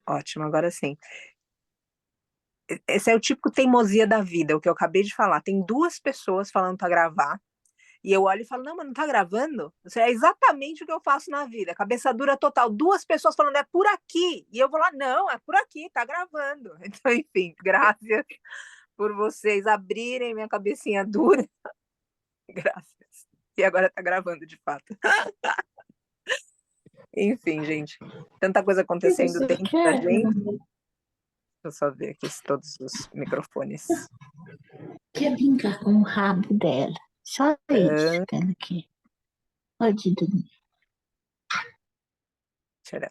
Ótimo, agora sim. Esse é o típico teimosia da vida, o que eu acabei de falar. Tem duas pessoas falando para gravar, e eu olho e falo, não, mas não tá gravando? Isso é exatamente o que eu faço na vida, cabeça dura total. Duas pessoas falando, é por aqui. E eu vou lá, não, é por aqui, tá gravando. Então, enfim, graças por vocês abrirem minha cabecinha dura. Graças. E agora tá gravando de fato. Enfim, gente, tanta coisa E acontecendo você dentro da quer, gente. Deixa eu só ver aqui todos os microfones. quer brincar com o rabo dela? Só isso Ah, que ela quer. Pode dormir. tcharam.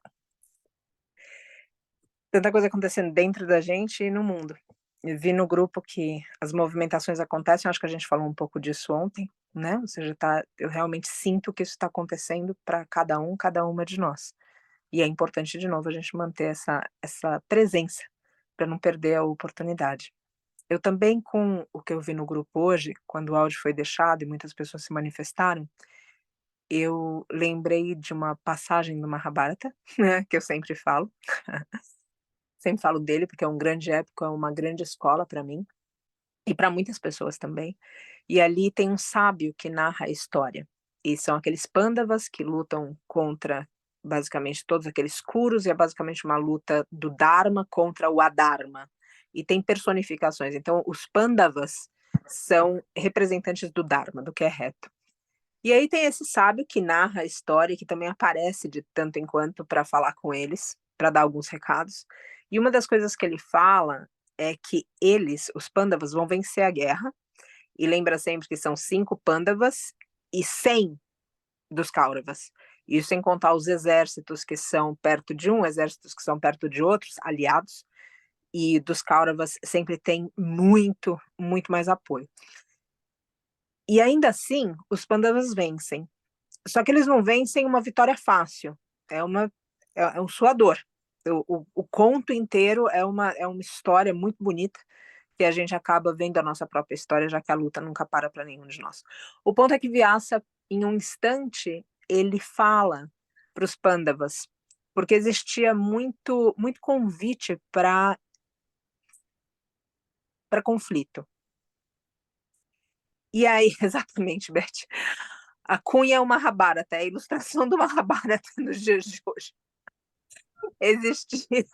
Tanta coisa acontecendo dentro da gente e no mundo. Eu vi no grupo que as movimentações acontecem, acho que a gente falou um pouco disso ontem, né, ou seja, eu realmente sinto que isso está acontecendo para cada uma de nós. E é importante, de novo, a gente manter essa presença, para não perder a oportunidade. Eu também, com o que eu vi no grupo hoje, quando o áudio foi deixado e muitas pessoas se manifestaram, eu lembrei de uma passagem do Mahabharata, né, que eu sempre falo. Sempre falo dele, porque é um grande épico, é uma grande escola para mim, e para muitas pessoas também. E ali tem um sábio que narra a história, e são aqueles Pandavas que lutam contra, basicamente, todos aqueles Kurus, e é basicamente uma luta do Dharma contra o Adharma, e tem personificações. Então os Pandavas são representantes do Dharma, do que é reto. E aí tem esse sábio que narra a história, que também aparece de tanto em quanto para falar com eles, para dar alguns recados. E uma das coisas que ele fala é que eles, os Pandavas, vão vencer a guerra, e lembra sempre que são 5 Pandavas e 100 dos Kauravas. Isso sem contar os exércitos que são perto de um, exércitos que são perto de outros, aliados, e dos Kauravas sempre tem muito, muito mais apoio. E ainda assim, os Pandavas vencem. Só que eles não vencem uma vitória fácil, é um suador. O conto inteiro é uma história muito bonita, que a gente acaba vendo a nossa própria história, já que a luta nunca para nenhum de nós. O ponto é que Vyasa, em um instante, ele fala para os Pandavas, porque existia muito convite para conflito. E aí, exatamente, Beth, a cunha é uma Mahabharata, é a ilustração do Mahabharata nos dias de hoje. Existia,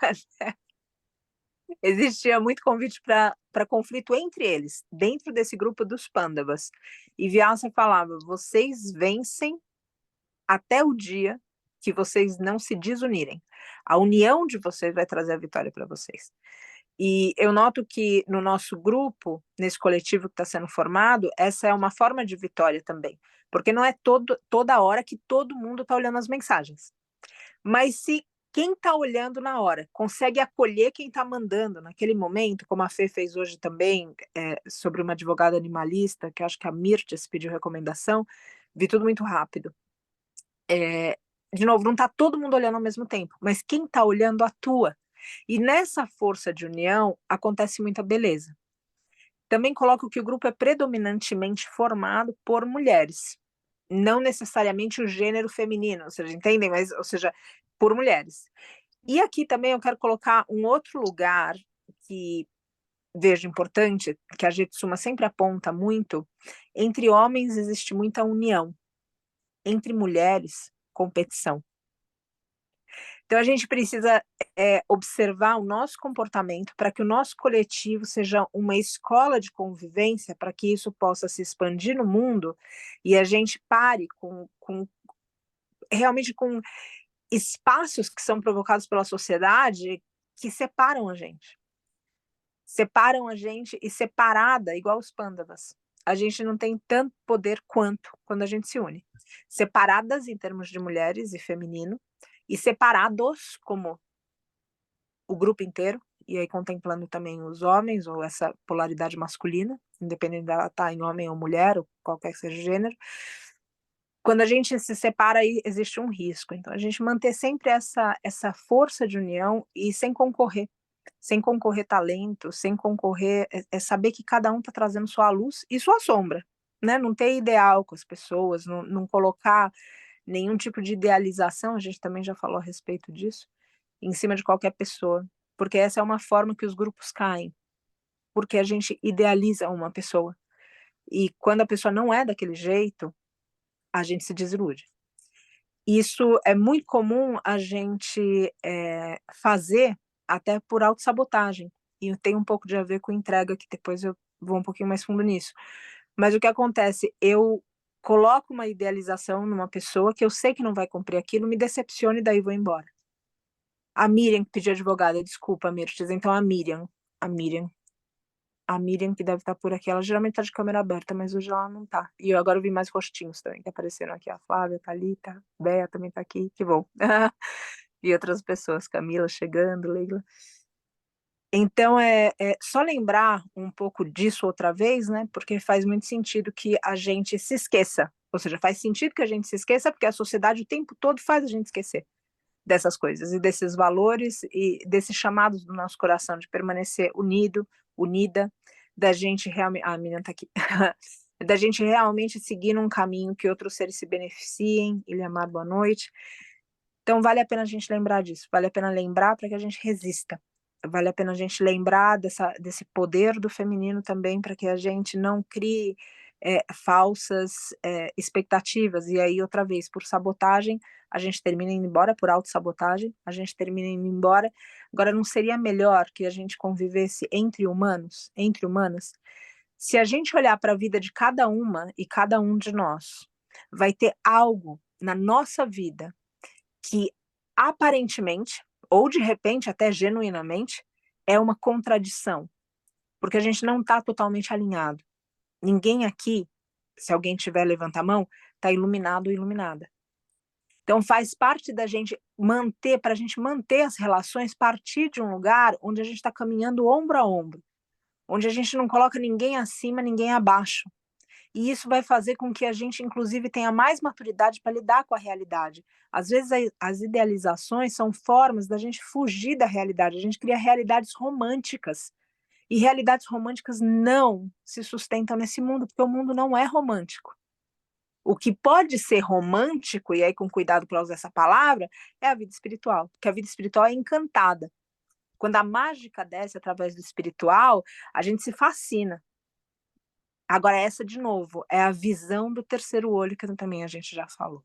existia muito convite para conflito entre eles, dentro desse grupo dos Pandavas. E Vyasa falava: vocês vencem até o dia que vocês não se desunirem. A união de vocês vai trazer a vitória para vocês. E eu noto que no nosso grupo, nesse coletivo que está sendo formado, essa é uma forma de vitória também. Porque não é toda hora que todo mundo está olhando as mensagens. Mas se quem está olhando na hora consegue acolher quem está mandando naquele momento, como a Fê fez hoje também, sobre uma advogada animalista, que acho que a Mirtes pediu recomendação, vi tudo muito rápido. De novo, não está todo mundo olhando ao mesmo tempo, mas quem está olhando atua. E nessa força de união acontece muita beleza. Também coloco que o grupo é predominantemente formado por mulheres, não necessariamente o gênero feminino, ou seja, entendem? Mas, ou seja, por mulheres. E aqui também eu quero colocar um outro lugar que vejo importante, que a Jetsuma sempre aponta muito: entre homens existe muita união, entre mulheres, competição. Então a gente precisa observar o nosso comportamento para que o nosso coletivo seja uma escola de convivência, para que isso possa se expandir no mundo e a gente pare realmente com espaços que são provocados pela sociedade que separam a gente. Separam a gente, e separada, igual os Pandavas, a gente não tem tanto poder quanto quando a gente se une. Separadas em termos de mulheres e feminino, e separados como o grupo inteiro, e aí contemplando também os homens, ou essa polaridade masculina, independente dela estar em homem ou mulher, ou qualquer que seja o gênero. Quando a gente se separa, aí existe um risco. Então, a gente manter sempre essa força de união e sem concorrer talento, sem concorrer, saber que cada um está trazendo sua luz e sua sombra, né? Não ter ideal com as pessoas, não colocar nenhum tipo de idealização, a gente também já falou a respeito disso, em cima de qualquer pessoa, porque essa é uma forma que os grupos caem, porque a gente idealiza uma pessoa, e quando a pessoa não é daquele jeito, a gente se desilude. Isso é muito comum a gente fazer até por autossabotagem, e tem um pouco de a ver com entrega, que depois eu vou um pouquinho mais fundo nisso. Mas o que acontece, eu coloco uma idealização numa pessoa que eu sei que não vai cumprir aquilo, me decepciona e daí vou embora. A Miriam que pediu advogada, desculpa, Mirtes, então a Miriam, a Miriam que deve estar por aqui, ela geralmente tá de câmera aberta, mas hoje ela não tá. E eu agora vi mais rostinhos também, que apareceram aqui, a Flávia, a Thalita, Bea também tá aqui, que bom. E outras pessoas, Camila chegando, Leila. Então, só lembrar um pouco disso outra vez, né, porque faz muito sentido que a gente se esqueça, ou seja, faz sentido que a gente se esqueça, porque a sociedade o tempo todo faz a gente esquecer dessas coisas, e desses valores, e desses chamados do nosso coração de permanecer unido, unida, da gente realmente, a menina tá aqui, da gente realmente seguir num caminho que outros seres se beneficiem. Ilhamar, boa noite. Então vale a pena a gente lembrar disso, vale a pena lembrar para que a gente resista, vale a pena a gente lembrar desse poder do feminino também, para que a gente não crie falsas expectativas, e aí outra vez, por sabotagem, a gente termina indo embora, por autossabotagem, a gente termina indo embora. Agora, não seria melhor que a gente convivesse entre humanos, entre humanas? Se a gente olhar para a vida de cada uma e cada um de nós, vai ter algo na nossa vida que aparentemente, ou de repente até genuinamente, é uma contradição, porque a gente não está totalmente alinhado. Ninguém aqui, se alguém tiver, levanta a mão, está iluminado ou iluminada. Então faz parte da gente manter, para a gente manter as relações, partir de um lugar onde a gente está caminhando ombro a ombro, onde a gente não coloca ninguém acima, ninguém abaixo. E isso vai fazer com que a gente, inclusive, tenha mais maturidade para lidar com a realidade. Às vezes, as idealizações são formas da gente fugir da realidade. A gente cria realidades românticas. E realidades românticas não se sustentam nesse mundo, porque o mundo não é romântico. O que pode ser romântico, e aí com cuidado para usar essa palavra, é a vida espiritual, porque a vida espiritual é encantada. Quando a mágica desce através do espiritual, a gente se fascina. Agora, essa, de novo, é a visão do terceiro olho, que também a gente já falou.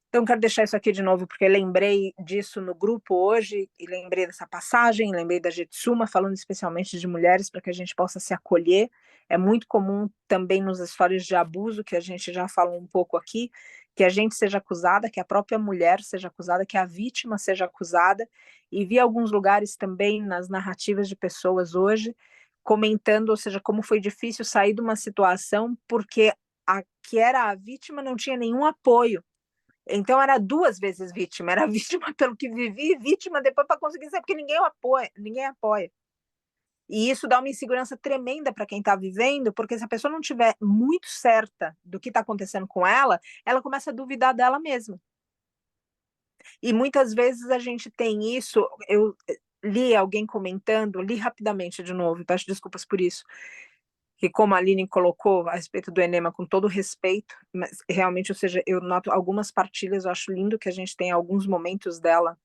Então, quero deixar isso aqui de novo, porque lembrei disso no grupo hoje, e lembrei dessa passagem, lembrei da Jetsuma, falando especialmente de mulheres, para que a gente possa se acolher. É muito comum também nas histórias de abuso, que a gente já falou um pouco aqui, que a gente seja acusada, que a própria mulher seja acusada, que a vítima seja acusada, e vi alguns lugares também nas narrativas de pessoas hoje, comentando, ou seja, como foi difícil sair de uma situação, porque a que era a vítima não tinha nenhum apoio. Então era duas vezes vítima, era vítima pelo que vivi e vítima depois para conseguir sair, porque ninguém apoia, ninguém apoia. E isso dá uma insegurança tremenda para quem está vivendo, porque se a pessoa não tiver muito certa do que está acontecendo com ela começa a duvidar dela mesma. E muitas vezes a gente tem isso, eu li alguém comentando, li rapidamente de novo, peço desculpas por isso, que como a Aline colocou a respeito do enema, com todo respeito, mas realmente, ou seja, eu noto algumas partilhas, eu acho lindo que a gente tem alguns momentos dela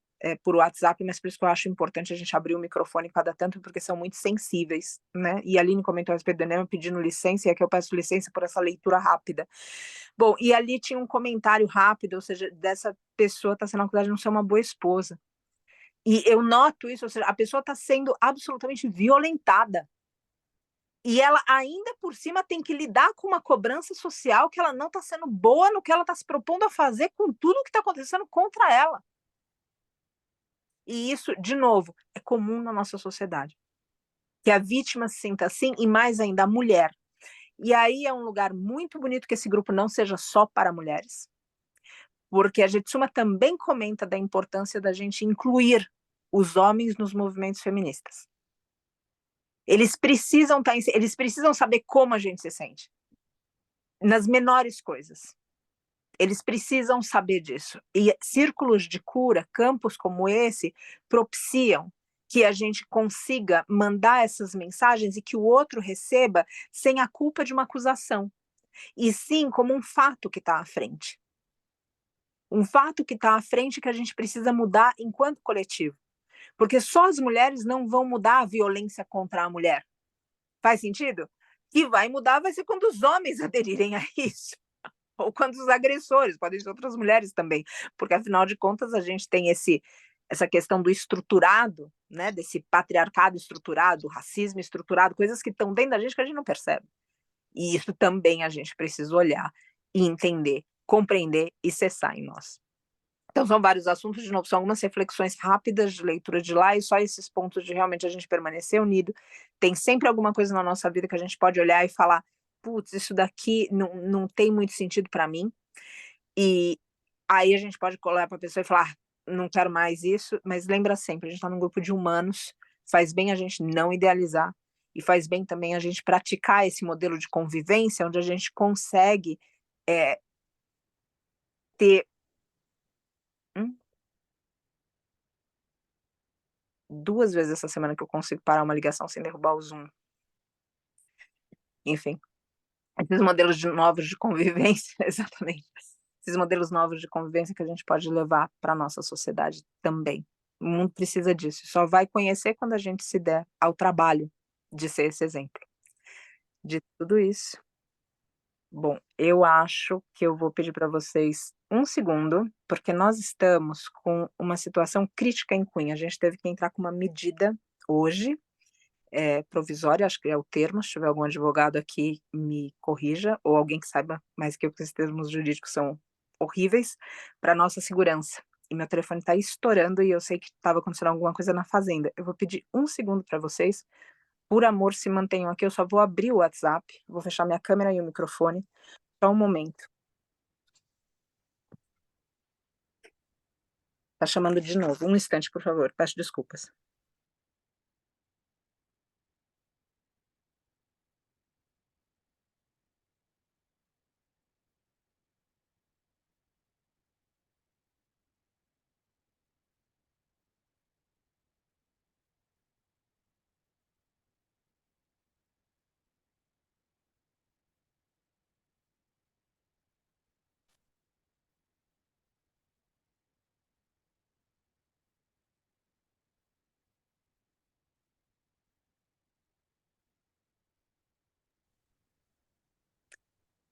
por WhatsApp, mas por isso que eu acho importante a gente abrir o microfone cada tanto, porque são muito sensíveis, né? E a Aline comentou a respeito do enema pedindo licença, e aqui eu peço licença por essa leitura rápida. Bom, e ali tinha um comentário rápido, ou seja, dessa pessoa está sendo acusada de não ser uma boa esposa. E eu noto isso, ou seja, a pessoa está sendo absolutamente violentada. E ela ainda por cima tem que lidar com uma cobrança social que ela não está sendo boa no que ela está se propondo a fazer com tudo que está acontecendo contra ela. E isso, de novo, é comum na nossa sociedade. Que a vítima se sinta assim, e mais ainda a mulher. E aí é um lugar muito bonito que esse grupo não seja só para mulheres, porque a Jetsuma também comenta da importância da gente incluir os homens nos movimentos feministas. Eles precisam saber como a gente se sente, nas menores coisas. Eles precisam saber disso. E círculos de cura, campos como esse, propiciam que a gente consiga mandar essas mensagens e que o outro receba sem a culpa de uma acusação, e sim como um fato que está à frente. um fato que está à frente que a gente precisa mudar enquanto coletivo. Porque só as mulheres não vão mudar a violência contra a mulher. Faz sentido? Que vai mudar vai ser quando os homens aderirem a isso. Ou quando os agressores, podem ser outras mulheres também, porque afinal de contas a gente tem essa questão do estruturado, né, desse patriarcado estruturado, racismo estruturado, coisas que estão dentro da gente que a gente não percebe. E isso também a gente precisa olhar e entender, compreender e cessar em nós. Então são vários assuntos, de novo, são algumas reflexões rápidas de leitura de lá, e só esses pontos de realmente a gente permanecer unido. Tem sempre alguma coisa na nossa vida que a gente pode olhar e falar, putz, isso daqui não tem muito sentido para mim, e aí a gente pode olhar para a pessoa e falar, não quero mais isso, mas lembra sempre, a gente está num grupo de humanos, faz bem a gente não idealizar, e faz bem também a gente praticar esse modelo de convivência, onde a gente consegue ter 2 vezes essa semana que eu consigo parar uma ligação sem derrubar o Zoom. Enfim, esses modelos novos de convivência, exatamente, esses modelos novos de convivência que a gente pode levar para a nossa sociedade também. O mundo precisa disso, só vai conhecer quando a gente se der ao trabalho de ser esse exemplo. De tudo isso, bom, eu acho que eu vou pedir para vocês um segundo, porque nós estamos com uma situação crítica em Cunha, a gente teve que entrar com uma medida hoje, provisória, acho que é o termo, se tiver algum advogado aqui me corrija, ou alguém que saiba mais que eu, que esses termos jurídicos são horríveis, para nossa segurança. E meu telefone está estourando e eu sei que estava acontecendo alguma coisa na fazenda. Eu vou pedir um segundo para vocês, por amor, se mantenham aqui, eu só vou abrir o WhatsApp, vou fechar minha câmera e o microfone, só um momento. Tá chamando de novo, um instante, por favor, peço desculpas.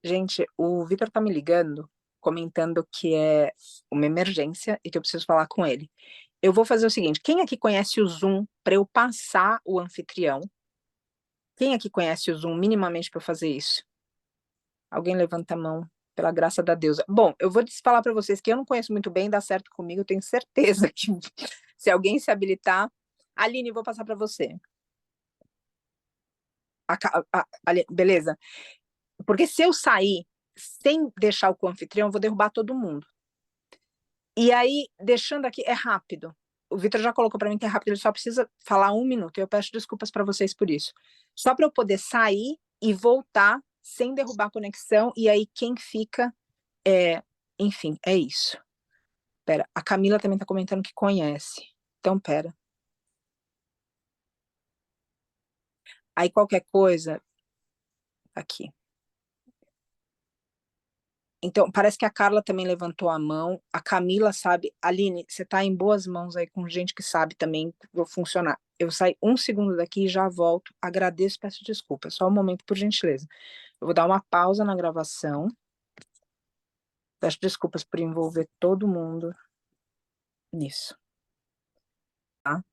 Gente, o Vitor tá me ligando, comentando que é uma emergência e que eu preciso falar com ele. Eu vou fazer o seguinte, quem aqui conhece o Zoom para eu passar o anfitrião? Quem aqui conhece o Zoom minimamente para eu fazer isso? Alguém levanta a mão, pela graça da deusa. Bom, eu vou falar para vocês que eu não conheço muito bem, dá certo comigo, eu tenho certeza que se alguém se habilitar... Aline, vou passar para você. Beleza? Porque se eu sair sem deixar o co-anfitrião, eu vou derrubar todo mundo. E aí, deixando aqui, é rápido. O Vitor já colocou para mim que é rápido, ele só precisa falar 1 minuto. Eu peço desculpas para vocês por isso. Só para eu poder sair e voltar sem derrubar a conexão, e aí quem fica enfim, é isso. Pera, a Camila também está comentando que conhece. Então, pera. Aí qualquer coisa, aqui. Então, parece que a Carla também levantou a mão, a Camila sabe. Aline, você está em boas mãos aí com gente que sabe também, vou funcionar. Eu saio 1 segundo daqui e já volto, agradeço, peço desculpas, só um momento, por gentileza. Eu vou dar uma pausa na gravação, peço desculpas por envolver todo mundo nisso, tá?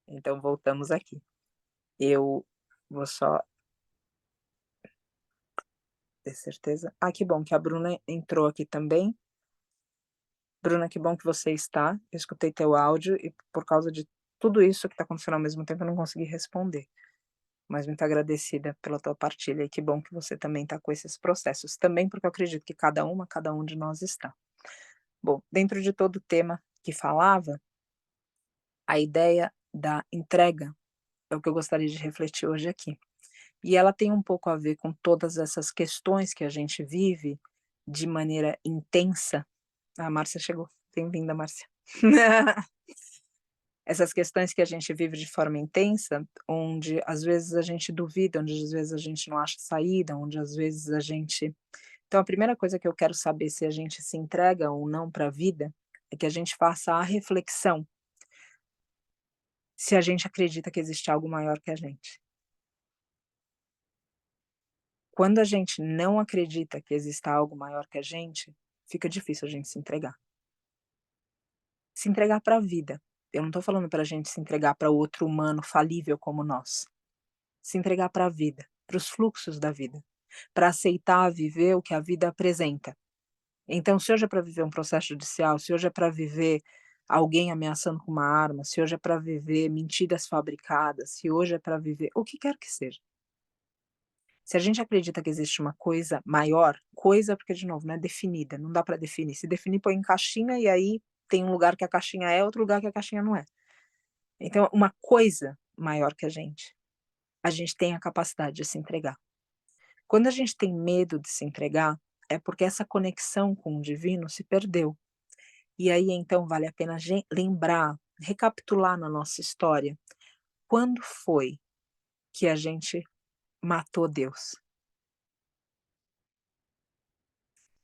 Então, voltamos aqui. Eu vou só ter certeza. Ah, que bom que a Bruna entrou aqui também. Bruna, que bom que você está. Eu escutei teu áudio e por causa de tudo isso que está acontecendo ao mesmo tempo, eu não consegui responder. Mas muito agradecida pela tua partilha e que bom que você também está com esses processos. Também porque eu acredito que cada um de nós está. Bom, dentro de todo o tema que falava, a ideia da entrega é o que eu gostaria de refletir hoje aqui. E ela tem um pouco a ver com todas essas questões que a gente vive de maneira intensa. A Márcia chegou. Bem-vinda, Márcia. Essas questões que a gente vive de forma intensa, onde às vezes a gente duvida, onde às vezes a gente não acha saída, onde às vezes a gente então a primeira coisa que eu quero saber se a gente se entrega ou não para a vida, é que a gente faça a reflexão, se a gente acredita que existe algo maior que a gente. Quando a gente não acredita que exista algo maior que a gente, fica difícil a gente se entregar. Se entregar para a vida. Eu não estou falando para a gente se entregar para outro humano falível como nós. Se entregar para a vida, para os fluxos da vida, para aceitar viver o que a vida apresenta. Então, se hoje é para viver um processo judicial, se hoje é para viver alguém ameaçando com uma arma, se hoje é para viver mentiras fabricadas, se hoje é para viver o que quer que seja. Se a gente acredita que existe uma coisa maior, coisa porque de novo não é definida, não dá para definir. Se definir põe em caixinha e aí tem um lugar que a caixinha é, outro lugar que a caixinha não é. Então, uma coisa maior que a gente tem a capacidade de se entregar. Quando a gente tem medo de se entregar, é porque essa conexão com o divino se perdeu. E aí então vale a pena lembrar, recapitular na nossa história, quando foi que a gente matou Deus?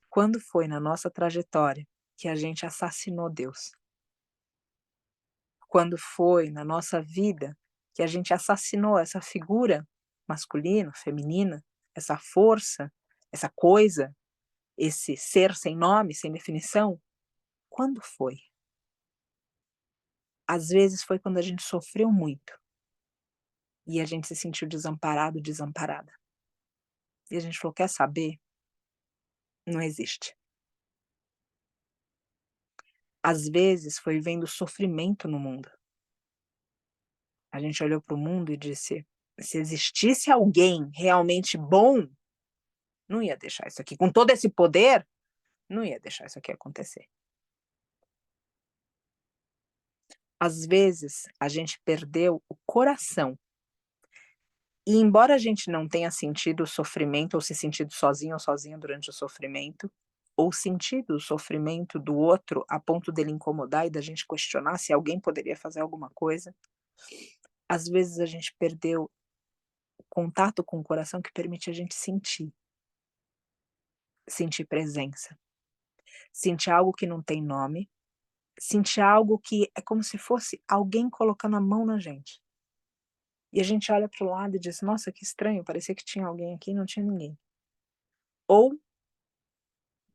Quando foi na nossa trajetória que a gente assassinou Deus? Quando foi na nossa vida que a gente assassinou essa figura masculina, feminina, essa força, essa coisa, esse ser sem nome, sem definição? Quando foi? Às vezes foi quando a gente sofreu muito e a gente se sentiu desamparado, desamparada. E a gente falou: "Quer saber? Não existe". Às vezes foi vendo sofrimento no mundo. A gente olhou para o mundo e disse: "Se existisse alguém realmente bom, não ia deixar isso aqui, com todo esse poder, não ia deixar isso aqui acontecer". Às vezes a gente perdeu o coração. E embora a gente não tenha sentido o sofrimento ou se sentido sozinho ou sozinha durante o sofrimento, ou sentido o sofrimento do outro a ponto dele incomodar e da gente questionar se alguém poderia fazer alguma coisa, às vezes a gente perdeu o contato com o coração que permite a gente sentir, sentir presença, sentir algo que não tem nome, sentir algo que é como se fosse alguém colocando a mão na gente. E a gente olha para o lado e diz: "Nossa, que estranho, parecia que tinha alguém aqui e não tinha ninguém". Ou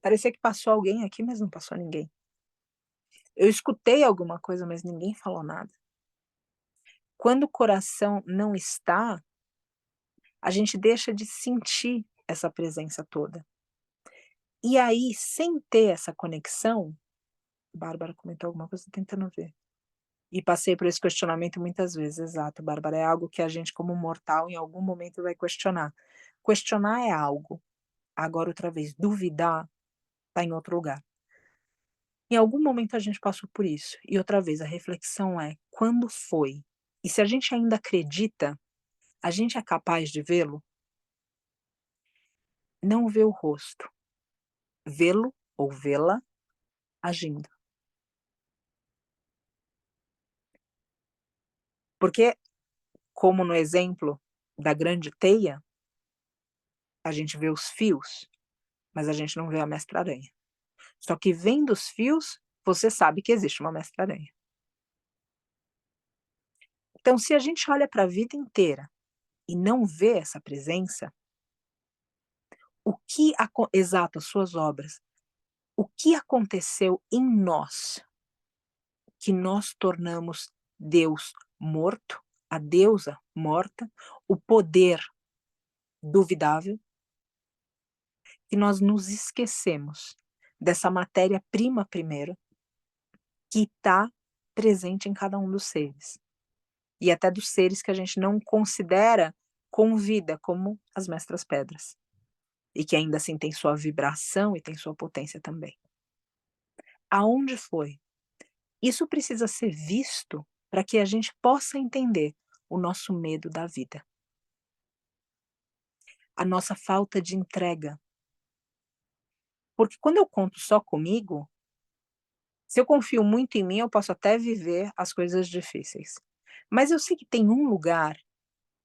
parecia que passou alguém aqui, mas não passou ninguém. Eu escutei alguma coisa, mas ninguém falou nada. Quando o coração não está, a gente deixa de sentir essa presença toda. E aí, sem ter essa conexão, Bárbara comentou alguma coisa, tô tentando ver. E passei por esse questionamento muitas vezes, exato, Bárbara, é algo que a gente como mortal em algum momento vai questionar. Questionar é algo, agora outra vez, duvidar tá em outro lugar. Em algum momento a gente passou por isso, e outra vez a reflexão é: quando foi? E se a gente ainda acredita, a gente é capaz de vê-lo? Não ver o rosto, vê-lo ou vê-la agindo. Porque, como no exemplo da grande teia, a gente vê os fios, mas a gente não vê a mestra-aranha. Só que vendo os fios, você sabe que existe uma mestra-aranha. Então, se a gente olha para a vida inteira e não vê essa presença, o que exato, as suas obras, o que aconteceu em nós, que nós tornamos Deus morto, a deusa morta, o poder duvidável, e nós nos esquecemos dessa matéria-prima primeiro, que está presente em cada um dos seres. E até dos seres que a gente não considera com vida, como as mestras pedras. E que ainda assim tem sua vibração e tem sua potência também. Aonde foi? Isso precisa ser visto para que a gente possa entender o nosso medo da vida. A nossa falta de entrega. Porque quando eu conto só comigo, Se eu confio muito em mim, eu posso até viver as coisas difíceis. Mas eu sei que tem um lugar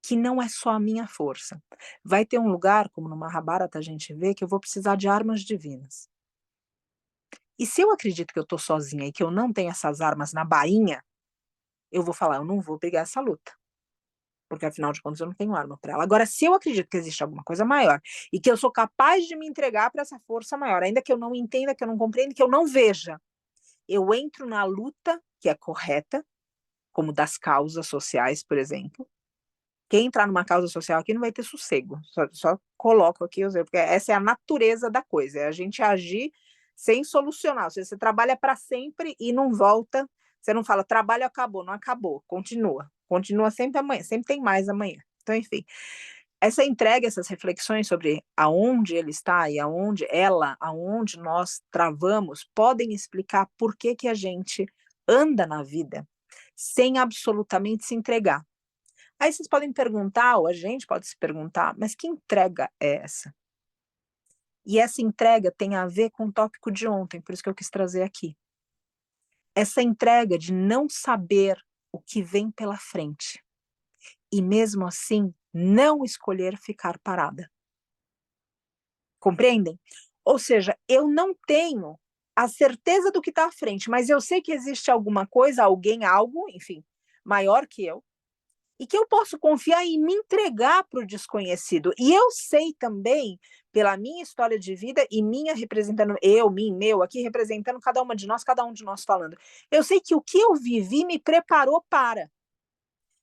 que não é só a minha força. Vai ter um lugar, como no Mahabharata a gente vê, que eu vou precisar de armas divinas. E se eu acredito que eu estou sozinha e que eu não tenho essas armas na bainha, eu vou falar: "Eu não vou brigar essa luta", porque afinal de contas eu não tenho arma para ela. Agora, se eu acredito que existe alguma coisa maior e que eu sou capaz de me entregar para essa força maior, ainda que eu não entenda, que eu não compreenda, que eu não veja, eu entro na luta que é correta, como das causas sociais, por exemplo. Quem entrar numa causa social aqui não vai ter sossego, só coloco aqui, porque essa é a natureza da coisa, é a gente agir sem solucionar, ou seja, você trabalha para sempre e não volta, você não fala: "Trabalho acabou", não acabou, continua sempre amanhã, sempre tem mais amanhã. Então, enfim, essa entrega, essas reflexões sobre aonde ele está e aonde nós travamos, podem explicar por que que a gente anda na vida sem absolutamente se entregar. Aí vocês podem perguntar, ou a gente pode se perguntar: "Mas que entrega é essa?". E essa entrega tem a ver com o tópico de ontem, por isso que eu quis trazer aqui. Essa entrega de não saber o que vem pela frente, e mesmo assim não escolher ficar parada. Compreendem? Ou seja, eu não tenho a certeza do que está à frente, mas eu sei que existe alguma coisa, alguém, algo, enfim, maior que eu, e que eu posso confiar e me entregar para o desconhecido. E eu sei também, pela minha história de vida e minha representando eu, mim, meu, aqui representando cada uma de nós, cada um de nós falando. Eu sei que o que eu vivi me preparou para.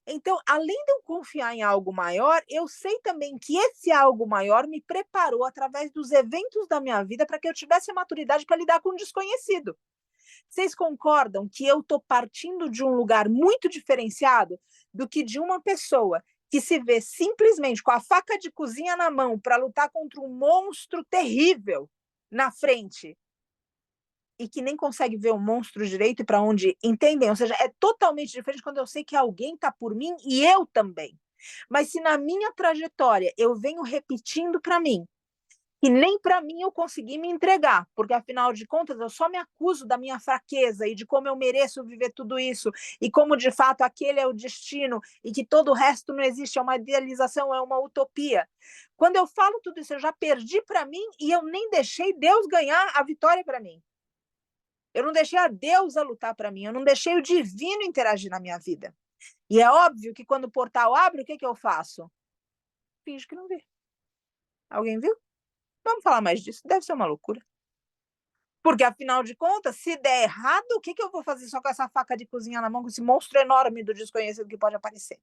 Então, além de eu confiar em algo maior, eu sei também que esse algo maior me preparou através dos eventos da minha vida para que eu tivesse a maturidade para lidar com o desconhecido. Vocês concordam que eu estou partindo de um lugar muito diferenciado do que de uma pessoa que se vê simplesmente com a faca de cozinha na mão para lutar contra um monstro terrível na frente e que nem consegue ver o monstro direito e para onde, entendem? Ou seja, é totalmente diferente quando eu sei que alguém está por mim e eu também. Mas se na minha trajetória eu venho repetindo para mim e nem para mim eu consegui me entregar, porque afinal de contas eu só me acuso da minha fraqueza e de como eu mereço viver tudo isso, e como de fato aquele é o destino, e que todo o resto não existe, é uma idealização, é uma utopia. Quando eu falo tudo isso, eu já perdi para mim e eu nem deixei Deus ganhar a vitória para mim. Eu não deixei a Deus a lutar para mim, eu não deixei o divino interagir na minha vida. E é óbvio que quando o portal abre, o que, que eu faço? Finge que não vi. Alguém viu? Vamos falar mais disso, deve ser uma loucura. Porque, afinal de contas, se der errado, o que que eu vou fazer só com essa faca de cozinha na mão, com esse monstro enorme do desconhecido que pode aparecer?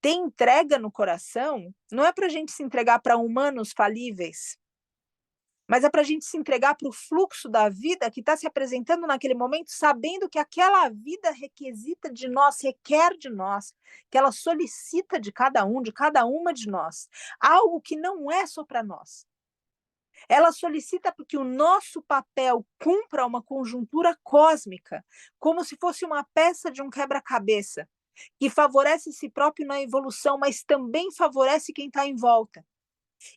Ter entrega no coração não é para a gente se entregar para humanos falíveis, mas é para a gente se entregar para o fluxo da vida que está se apresentando naquele momento, sabendo que aquela vida requisita de nós, requer de nós, que ela solicita de cada um, de cada uma de nós, algo que não é só para nós. Ela solicita que o nosso papel cumpra uma conjuntura cósmica, como se fosse uma peça de um quebra-cabeça, que favorece si próprio na evolução, mas também favorece quem está em volta.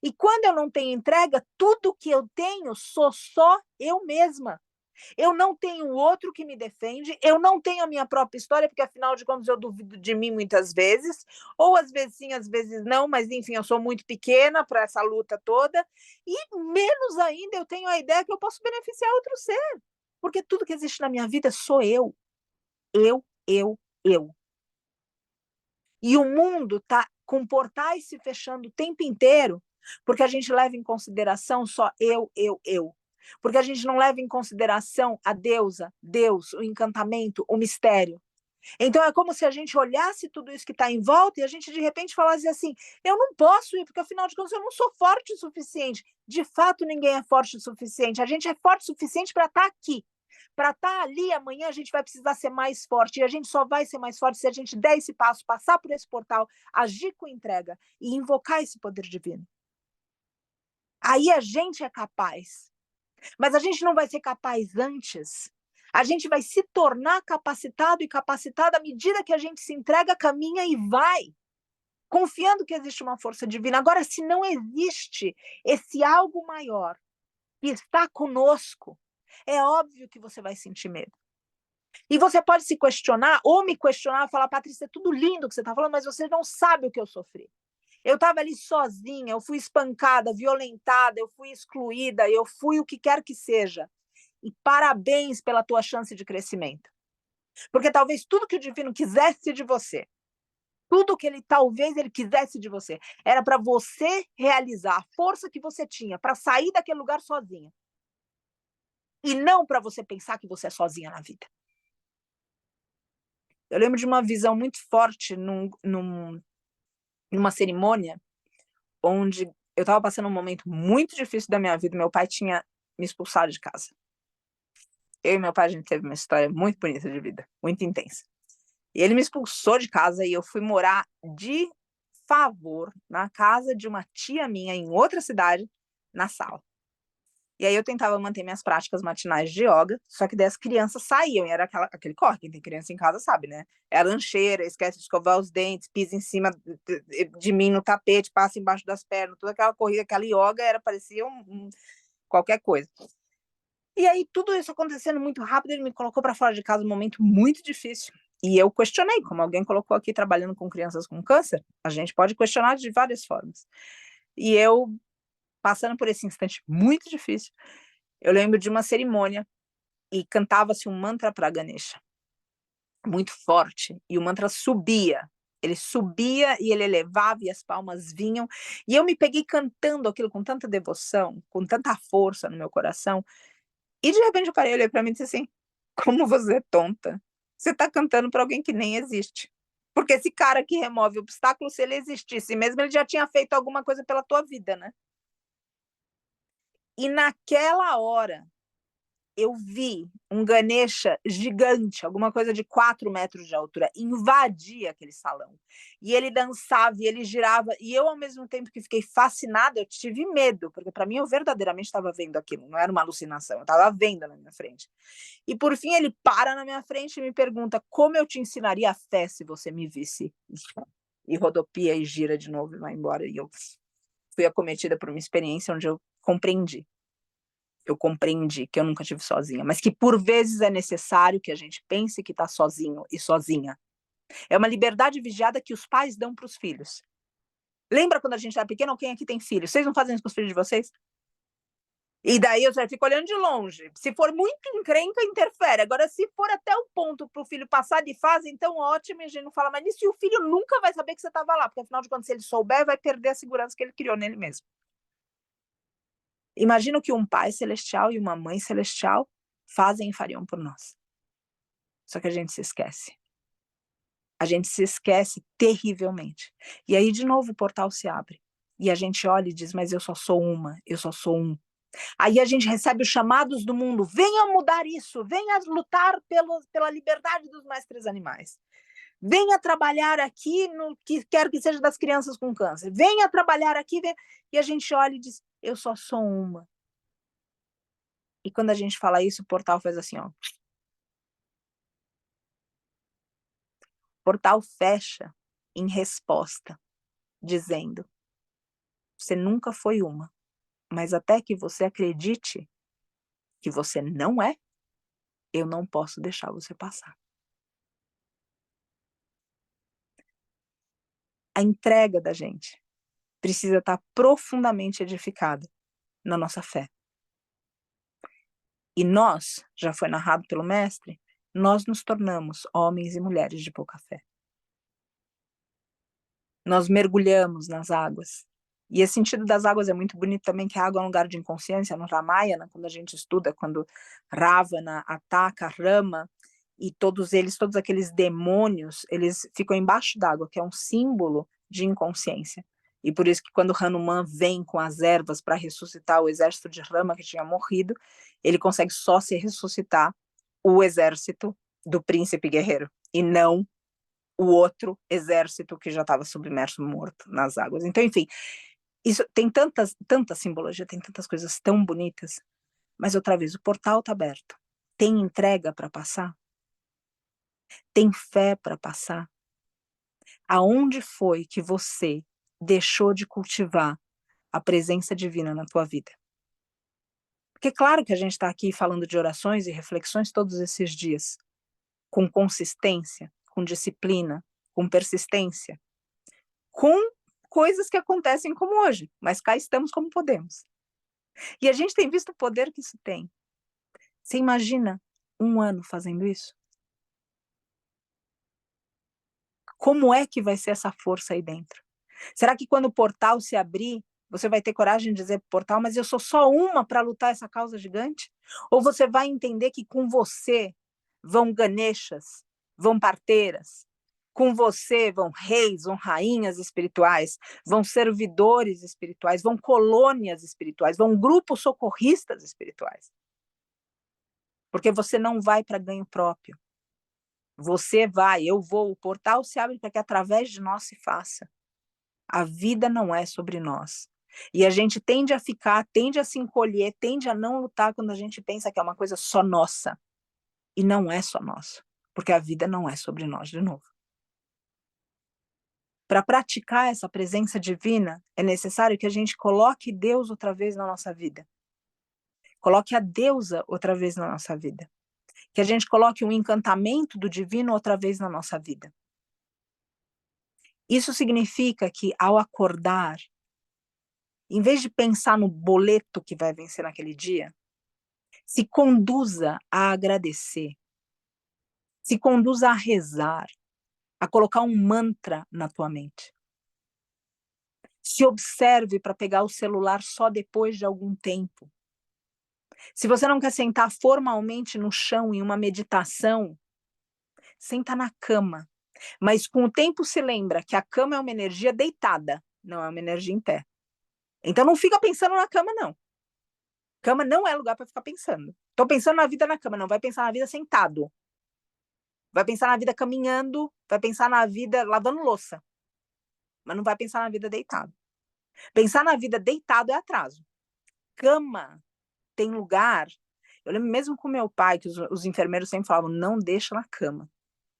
E quando eu não tenho entrega, tudo que eu tenho sou só eu mesma. Eu não tenho outro que me defende, eu não tenho a minha própria história, porque afinal de contas eu duvido de mim muitas vezes, ou às vezes sim, às vezes não, mas enfim, eu sou muito pequena para essa luta toda, e menos ainda eu tenho a ideia que eu posso beneficiar outro ser, porque tudo que existe na minha vida sou eu. Eu, eu, eu. E o mundo está com portais se fechando o tempo inteiro, porque a gente leva em consideração só eu. Porque a gente não leva em consideração a deusa, Deus, o encantamento, o mistério. Então é como se a gente olhasse tudo isso que está em volta e a gente de repente falasse assim: eu não posso ir, porque afinal de contas eu não sou forte o suficiente. De fato, ninguém é forte o suficiente. A gente é forte o suficiente para estar aqui. Para estar ali amanhã, a gente vai precisar ser mais forte. E a gente só vai ser mais forte se a gente der esse passo, passar por esse portal, agir com entrega e invocar esse poder divino. Aí a gente é capaz. Mas a gente não vai ser capaz antes. A gente vai se tornar capacitado e capacitada à medida que a gente se entrega, caminha e vai, confiando que existe uma força divina. Agora, se não existe esse algo maior que está conosco, É óbvio que você vai sentir medo. E você pode se questionar, ou me questionar, falar, Patrícia, é tudo lindo que você está falando, mas você não sabe o que eu sofri. Eu estava ali sozinha, eu fui espancada, violentada, eu fui excluída, eu fui o que quer que seja. E parabéns pela tua chance de crescimento. Porque talvez tudo que o divino quisesse de você, tudo que ele talvez ele quisesse de você, era para você realizar a força que você tinha para sair daquele lugar sozinha. E não para você pensar que você é sozinha na vida. Eu lembro de uma visão muito forte numa cerimônia onde eu estava passando um momento muito difícil da minha vida. Meu pai tinha me expulsado de casa. Eu e meu pai, a gente teve uma história muito bonita de vida, muito intensa. E ele me expulsou de casa e eu fui morar de favor na casa de uma tia minha em outra cidade, na sala. E aí eu tentava manter minhas práticas matinais de yoga, só que daí as crianças saíam, e era aquele corre, quem tem criança em casa sabe, né? É a lancheira, esquece de escovar os dentes, pisa em cima de mim no tapete, passa embaixo das pernas, toda aquela corrida, aquela yoga, parecia qualquer coisa. E aí tudo isso acontecendo muito rápido, ele me colocou para fora de casa num momento muito difícil. E eu questionei, como alguém colocou aqui trabalhando com crianças com câncer, a gente pode questionar de várias formas. E eu, passando por esse instante muito difícil, eu lembro de uma cerimônia e cantava-se um mantra para Ganesha, muito forte, e o mantra subia. Ele subia e ele elevava e as palmas vinham. E eu me peguei cantando aquilo com tanta devoção, com tanta força no meu coração. E de repente eu parei, olhei para mim e disse assim, como você é tonta. Você está cantando para alguém que nem existe. Porque esse cara que remove obstáculos, se ele existisse mesmo, ele já tinha feito alguma coisa pela tua vida, né? E naquela hora, eu vi um Ganesha gigante, alguma coisa de 4 metros de altura, invadir aquele salão. E ele dançava, e ele girava, e eu, ao mesmo tempo que fiquei fascinada, eu tive medo, porque para mim eu verdadeiramente estava vendo aquilo, não era uma alucinação, eu estava vendo na minha frente. E por fim ele para na minha frente e me pergunta, como eu te ensinaria a fé se você me visse? E rodopia e gira de novo e vai embora. E eu fui acometida por uma experiência onde eu compreendi que eu nunca tive sozinha, mas que por vezes é necessário que a gente pense que está sozinho e sozinha. É uma liberdade vigiada que os pais dão para os filhos. Lembra quando a gente era pequeno, quem aqui tem filhos? Vocês não fazem isso com os filhos de vocês? E daí eu já fico olhando de longe. Se for muito encrenca, interfere. Agora, se for até o ponto para o filho passar de fase, então ótimo, e a gente não fala mais nisso, e o filho nunca vai saber que você estava lá, porque afinal de contas, se ele souber, vai perder a segurança que ele criou nele mesmo. Imagina o que um pai celestial e uma mãe celestial fazem e fariam por nós. Só que a gente se esquece. A gente se esquece terrivelmente. E aí, de novo, o portal se abre. E a gente olha e diz, mas eu só sou uma, eu só sou um. Aí a gente recebe os chamados do mundo, venha mudar isso, venha lutar pela liberdade dos mestres animais. Venha trabalhar aqui no que quer que seja das crianças com câncer. Venha trabalhar aqui. Venha... E a gente olha e diz, eu só sou uma. E quando a gente fala isso, o portal faz assim, ó. O portal fecha em resposta, dizendo, você nunca foi uma, mas até que você acredite que você não é, eu não posso deixar você passar. A entrega da gente precisa estar profundamente edificada na nossa fé. E nós, já foi narrado pelo mestre, nós nos tornamos homens e mulheres de pouca fé. Nós mergulhamos nas águas. E esse sentido das águas é muito bonito também, que a água é um lugar de inconsciência. No Ramayana, quando a gente estuda, quando Ravana ataca Rama, e todos aqueles demônios, eles ficam embaixo d'água, que é um símbolo de inconsciência. E por isso que quando Hanuman vem com as ervas para ressuscitar o exército de Rama que tinha morrido, ele consegue só se ressuscitar o exército do príncipe guerreiro, e não o outro exército que já estava submerso, morto nas águas. Então, enfim, isso tem tanta simbologia, tem tantas coisas tão bonitas, mas outra vez, o portal está aberto. Tem entrega para passar? Tem fé para passar? Aonde foi que você deixou de cultivar a presença divina na tua vida? Porque claro que a gente está aqui falando de orações e reflexões todos esses dias, com consistência, com disciplina, com persistência, com coisas que acontecem como hoje, mas cá estamos como podemos. E a gente tem visto o poder que isso tem. Você imagina 1 ano fazendo isso? Como é que vai ser essa força aí dentro? Será que quando o portal se abrir, você vai ter coragem de dizer para o portal: "Mas eu sou só uma para lutar essa causa gigante"? Ou você vai entender que com você vão Ganeshas, vão parteiras, com você vão reis, vão rainhas espirituais, vão servidores espirituais, vão colônias espirituais, vão grupos socorristas espirituais? Porque você não vai para ganho próprio. Você vai, eu vou, o portal se abre para que através de nós se faça. A vida não é sobre nós. E a gente tende a ficar, tende a se encolher, tende a não lutar quando a gente pensa que é uma coisa só nossa. E não é só nossa, porque a vida não é sobre nós de novo. Para praticar essa presença divina, é necessário que a gente coloque Deus outra vez na nossa vida. Coloque a deusa outra vez na nossa vida. Que a gente coloque um encantamento do divino outra vez na nossa vida. Isso significa que, ao acordar, em vez de pensar no boleto que vai vencer naquele dia, se conduza a agradecer, se conduza a rezar, a colocar um mantra na tua mente. Se observe para pegar o celular só depois de algum tempo. Se você não quer sentar formalmente no chão em uma meditação, senta na cama. Mas com o tempo se lembra que a cama é uma energia deitada, não é uma energia em pé. Então não fica pensando na cama, não. Cama não é lugar para ficar pensando. Tô pensando na vida na cama, não. Vai pensar na vida sentado. Vai pensar na vida caminhando, vai pensar na vida lavando louça. Mas não vai pensar na vida deitado. Pensar na vida deitado é atraso. Cama tem lugar. Eu lembro mesmo com meu pai, que os enfermeiros sempre falavam, não deixa na cama.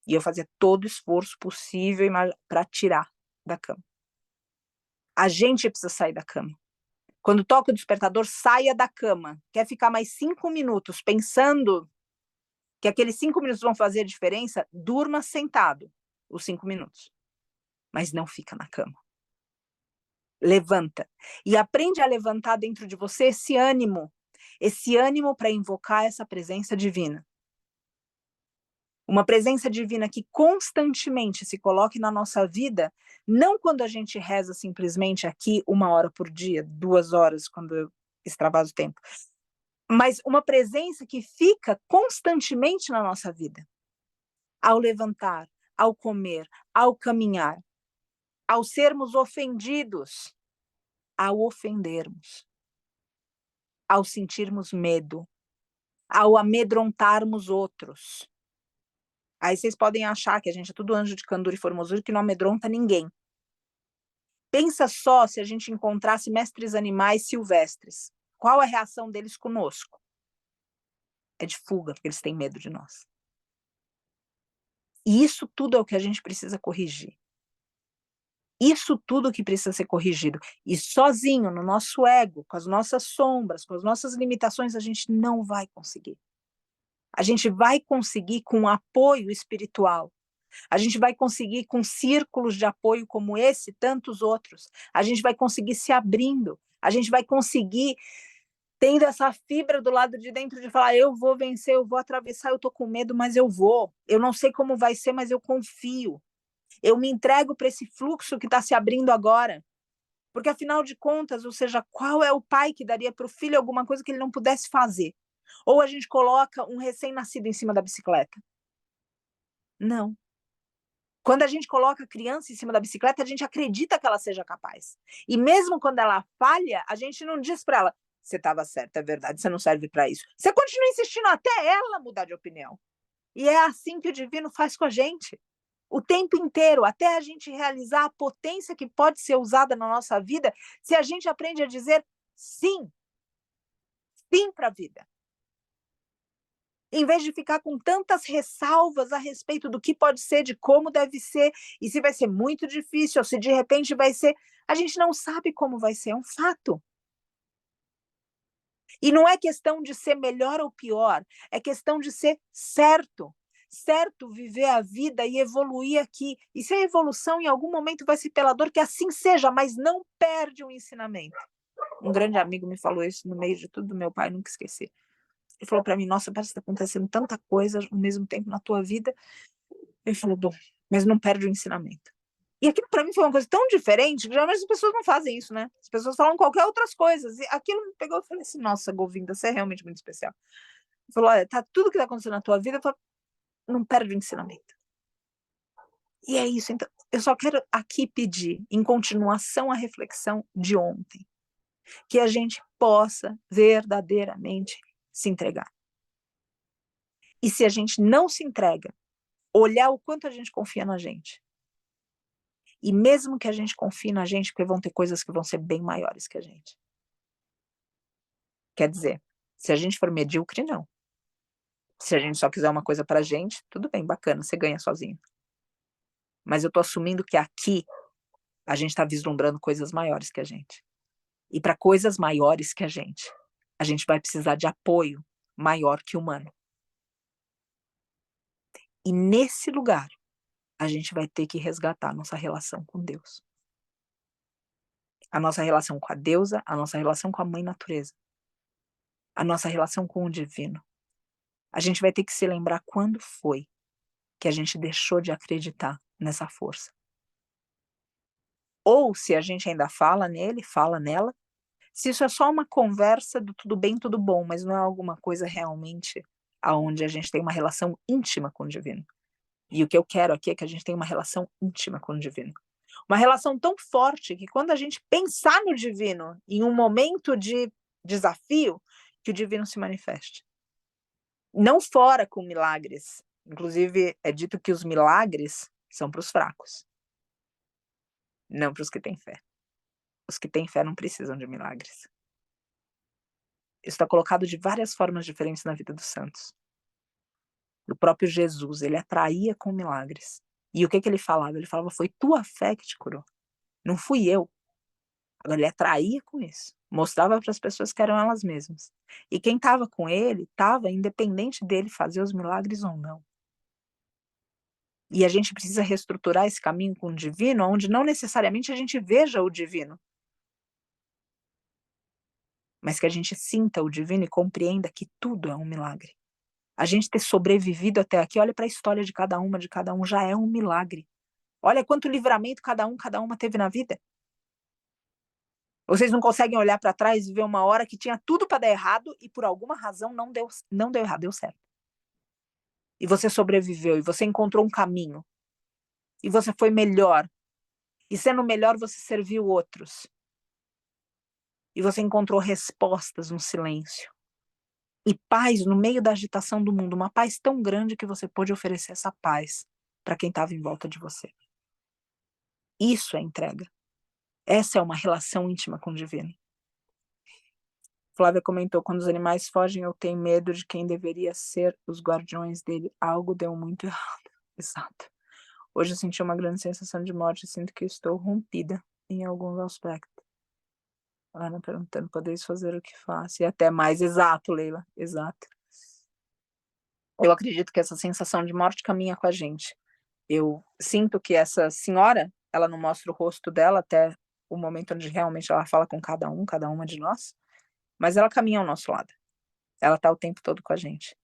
E eu fazia todo o esforço possível para tirar da cama. A gente precisa sair da cama. Quando toca o despertador, saia da cama. Quer ficar mais 5 minutos pensando que aqueles 5 minutos vão fazer a diferença? Durma sentado os 5 minutos. Mas não fica na cama. Levanta. E aprende a levantar dentro de você esse ânimo para invocar essa presença divina. Uma presença divina que constantemente se coloque na nossa vida, não quando a gente reza simplesmente aqui 1 hora por dia, 2 horas, quando eu extravaso o tempo, mas uma presença que fica constantemente na nossa vida. Ao levantar, ao comer, ao caminhar, ao sermos ofendidos, ao ofendermos, ao sentirmos medo, ao amedrontarmos outros. Aí vocês podem achar que a gente é tudo anjo de candura e formosura que não amedronta ninguém. Pensa só se a gente encontrasse mestres animais silvestres. Qual a reação deles conosco? É de fuga, porque eles têm medo de nós. E isso tudo é o que a gente precisa corrigir. Isso tudo que precisa ser corrigido. E sozinho, no nosso ego, com as nossas sombras, com as nossas limitações, a gente não vai conseguir. A gente vai conseguir com apoio espiritual. A gente vai conseguir com círculos de apoio como esse, tantos outros. A gente vai conseguir se abrindo. A gente vai conseguir tendo essa fibra do lado de dentro de falar, eu vou vencer, eu vou atravessar, eu tô com medo, mas eu vou. Eu não sei como vai ser, mas eu confio. Eu me entrego para esse fluxo que está se abrindo agora. Porque, afinal de contas, ou seja, qual é o pai que daria para o filho alguma coisa que ele não pudesse fazer? Ou a gente coloca um recém-nascido em cima da bicicleta? Não. Quando a gente coloca a criança em cima da bicicleta, a gente acredita que ela seja capaz. E mesmo quando ela falha, a gente não diz para ela, você estava certa, é verdade, você não serve para isso. Você continua insistindo até ela mudar de opinião. E é assim que o divino faz com a gente. O tempo inteiro, até a gente realizar a potência que pode ser usada na nossa vida, se a gente aprende a dizer sim, sim para a vida. Em vez de ficar com tantas ressalvas a respeito do que pode ser, de como deve ser, e se vai ser muito difícil, ou se de repente vai ser, a gente não sabe como vai ser, é um fato. E não é questão de ser melhor ou pior, é questão de ser certo. Certo viver a vida e evoluir aqui. E se a evolução em algum momento vai ser pela dor, que assim seja, mas não perde o ensinamento. Um grande amigo me falou isso no meio de tudo, meu pai, nunca esqueci. Ele falou para mim, nossa, parece que está acontecendo tanta coisa ao mesmo tempo na tua vida. Ele falou, bom, mas não perde o ensinamento. E aquilo para mim foi uma coisa tão diferente, que geralmente as pessoas não fazem isso, né? As pessoas falam qualquer outras coisas. E aquilo me pegou, eu falei assim, nossa, Govinda, você é realmente muito especial. Ele falou, olha, tá, tudo que tá acontecendo na tua vida, não perde o ensinamento. E é isso, então, eu só quero aqui pedir, em continuação à reflexão de ontem, que a gente possa verdadeiramente se entregar. E se a gente não se entrega, olhar o quanto a gente confia na gente. E mesmo que a gente confie na gente, porque vão ter coisas que vão ser bem maiores que a gente. Quer dizer, se a gente for medíocre, não. Se a gente só quiser uma coisa pra gente, tudo bem, bacana, você ganha sozinho. Mas eu tô assumindo que aqui a gente tá vislumbrando coisas maiores que a gente. E para coisas maiores que a gente vai precisar de apoio maior que humano. E nesse lugar, a gente vai ter que resgatar a nossa relação com Deus. A nossa relação com a deusa, a nossa relação com a mãe natureza. A nossa relação com o divino. A gente vai ter que se lembrar quando foi que a gente deixou de acreditar nessa força. Ou se a gente ainda fala nele, fala nela, se isso é só uma conversa do tudo bem, tudo bom, mas não é alguma coisa realmente aonde a gente tem uma relação íntima com o divino. E o que eu quero aqui é que a gente tenha uma relação íntima com o divino. Uma relação tão forte que quando a gente pensar no divino em um momento de desafio, que o divino se manifeste. Não fora com milagres. Inclusive, é dito que os milagres são para os fracos. Não para os que têm fé. Os que têm fé não precisam de milagres. Isso está colocado de várias formas diferentes na vida dos santos. O próprio Jesus, ele atraía com milagres. E o que ele falava? Ele falava, foi tua fé que te curou. Não fui eu. Agora, ele atraía com isso. Mostrava para as pessoas que eram elas mesmas. E quem estava com ele, estava independente dele fazer os milagres ou não. E a gente precisa reestruturar esse caminho com o divino, onde não necessariamente a gente veja o divino, mas que a gente sinta o divino e compreenda que tudo é um milagre. A gente ter sobrevivido até aqui, olha para a história de cada um, já é um milagre. Olha quanto livramento cada uma teve na vida. Vocês não conseguem olhar para trás e ver uma hora que tinha tudo para dar errado e por alguma razão não deu errado, deu certo. E você sobreviveu, e você encontrou um caminho. E você foi melhor. E sendo melhor, você serviu outros. E você encontrou respostas no silêncio. E paz no meio da agitação do mundo, uma paz tão grande que você pôde oferecer essa paz para quem estava em volta de você. Isso é entrega. Essa é uma relação íntima com o divino. Flávia comentou, quando os animais fogem, eu tenho medo de quem deveria ser os guardiões dele. Algo deu muito errado. Exato. Hoje eu senti uma grande sensação de morte e sinto que estou rompida em alguns aspectos. Ana perguntando, podeis fazer o que faço? E até mais. Exato, Leila. Exato. Eu acredito que essa sensação de morte caminha com a gente. Eu sinto que essa senhora, ela não mostra o rosto dela até o momento onde realmente ela fala com cada uma de nós, mas ela caminha ao nosso lado. Ela tá o tempo todo com a gente.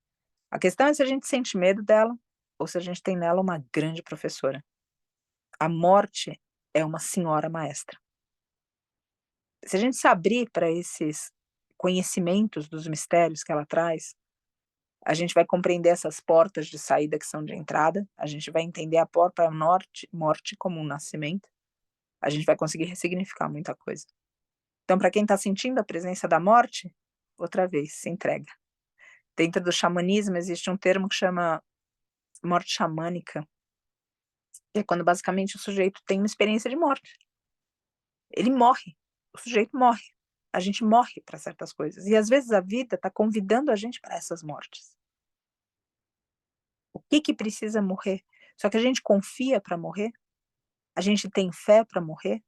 A questão é se a gente sente medo dela ou se a gente tem nela uma grande professora. A morte é uma senhora maestra. Se a gente se abrir para esses conhecimentos dos mistérios que ela traz, a gente vai compreender essas portas de saída que são de entrada, a gente vai entender a porta morte como um nascimento, a gente vai conseguir ressignificar muita coisa. Então, para quem está sentindo a presença da morte, outra vez, se entrega. Dentro do xamanismo existe um termo que chama morte xamânica, que é quando basicamente o sujeito tem uma experiência de morte. Ele morre, o sujeito morre. A gente morre para certas coisas. E às vezes a vida está convidando a gente para essas mortes. O que precisa morrer? Só que a gente confia para morrer? A gente tem fé para morrer?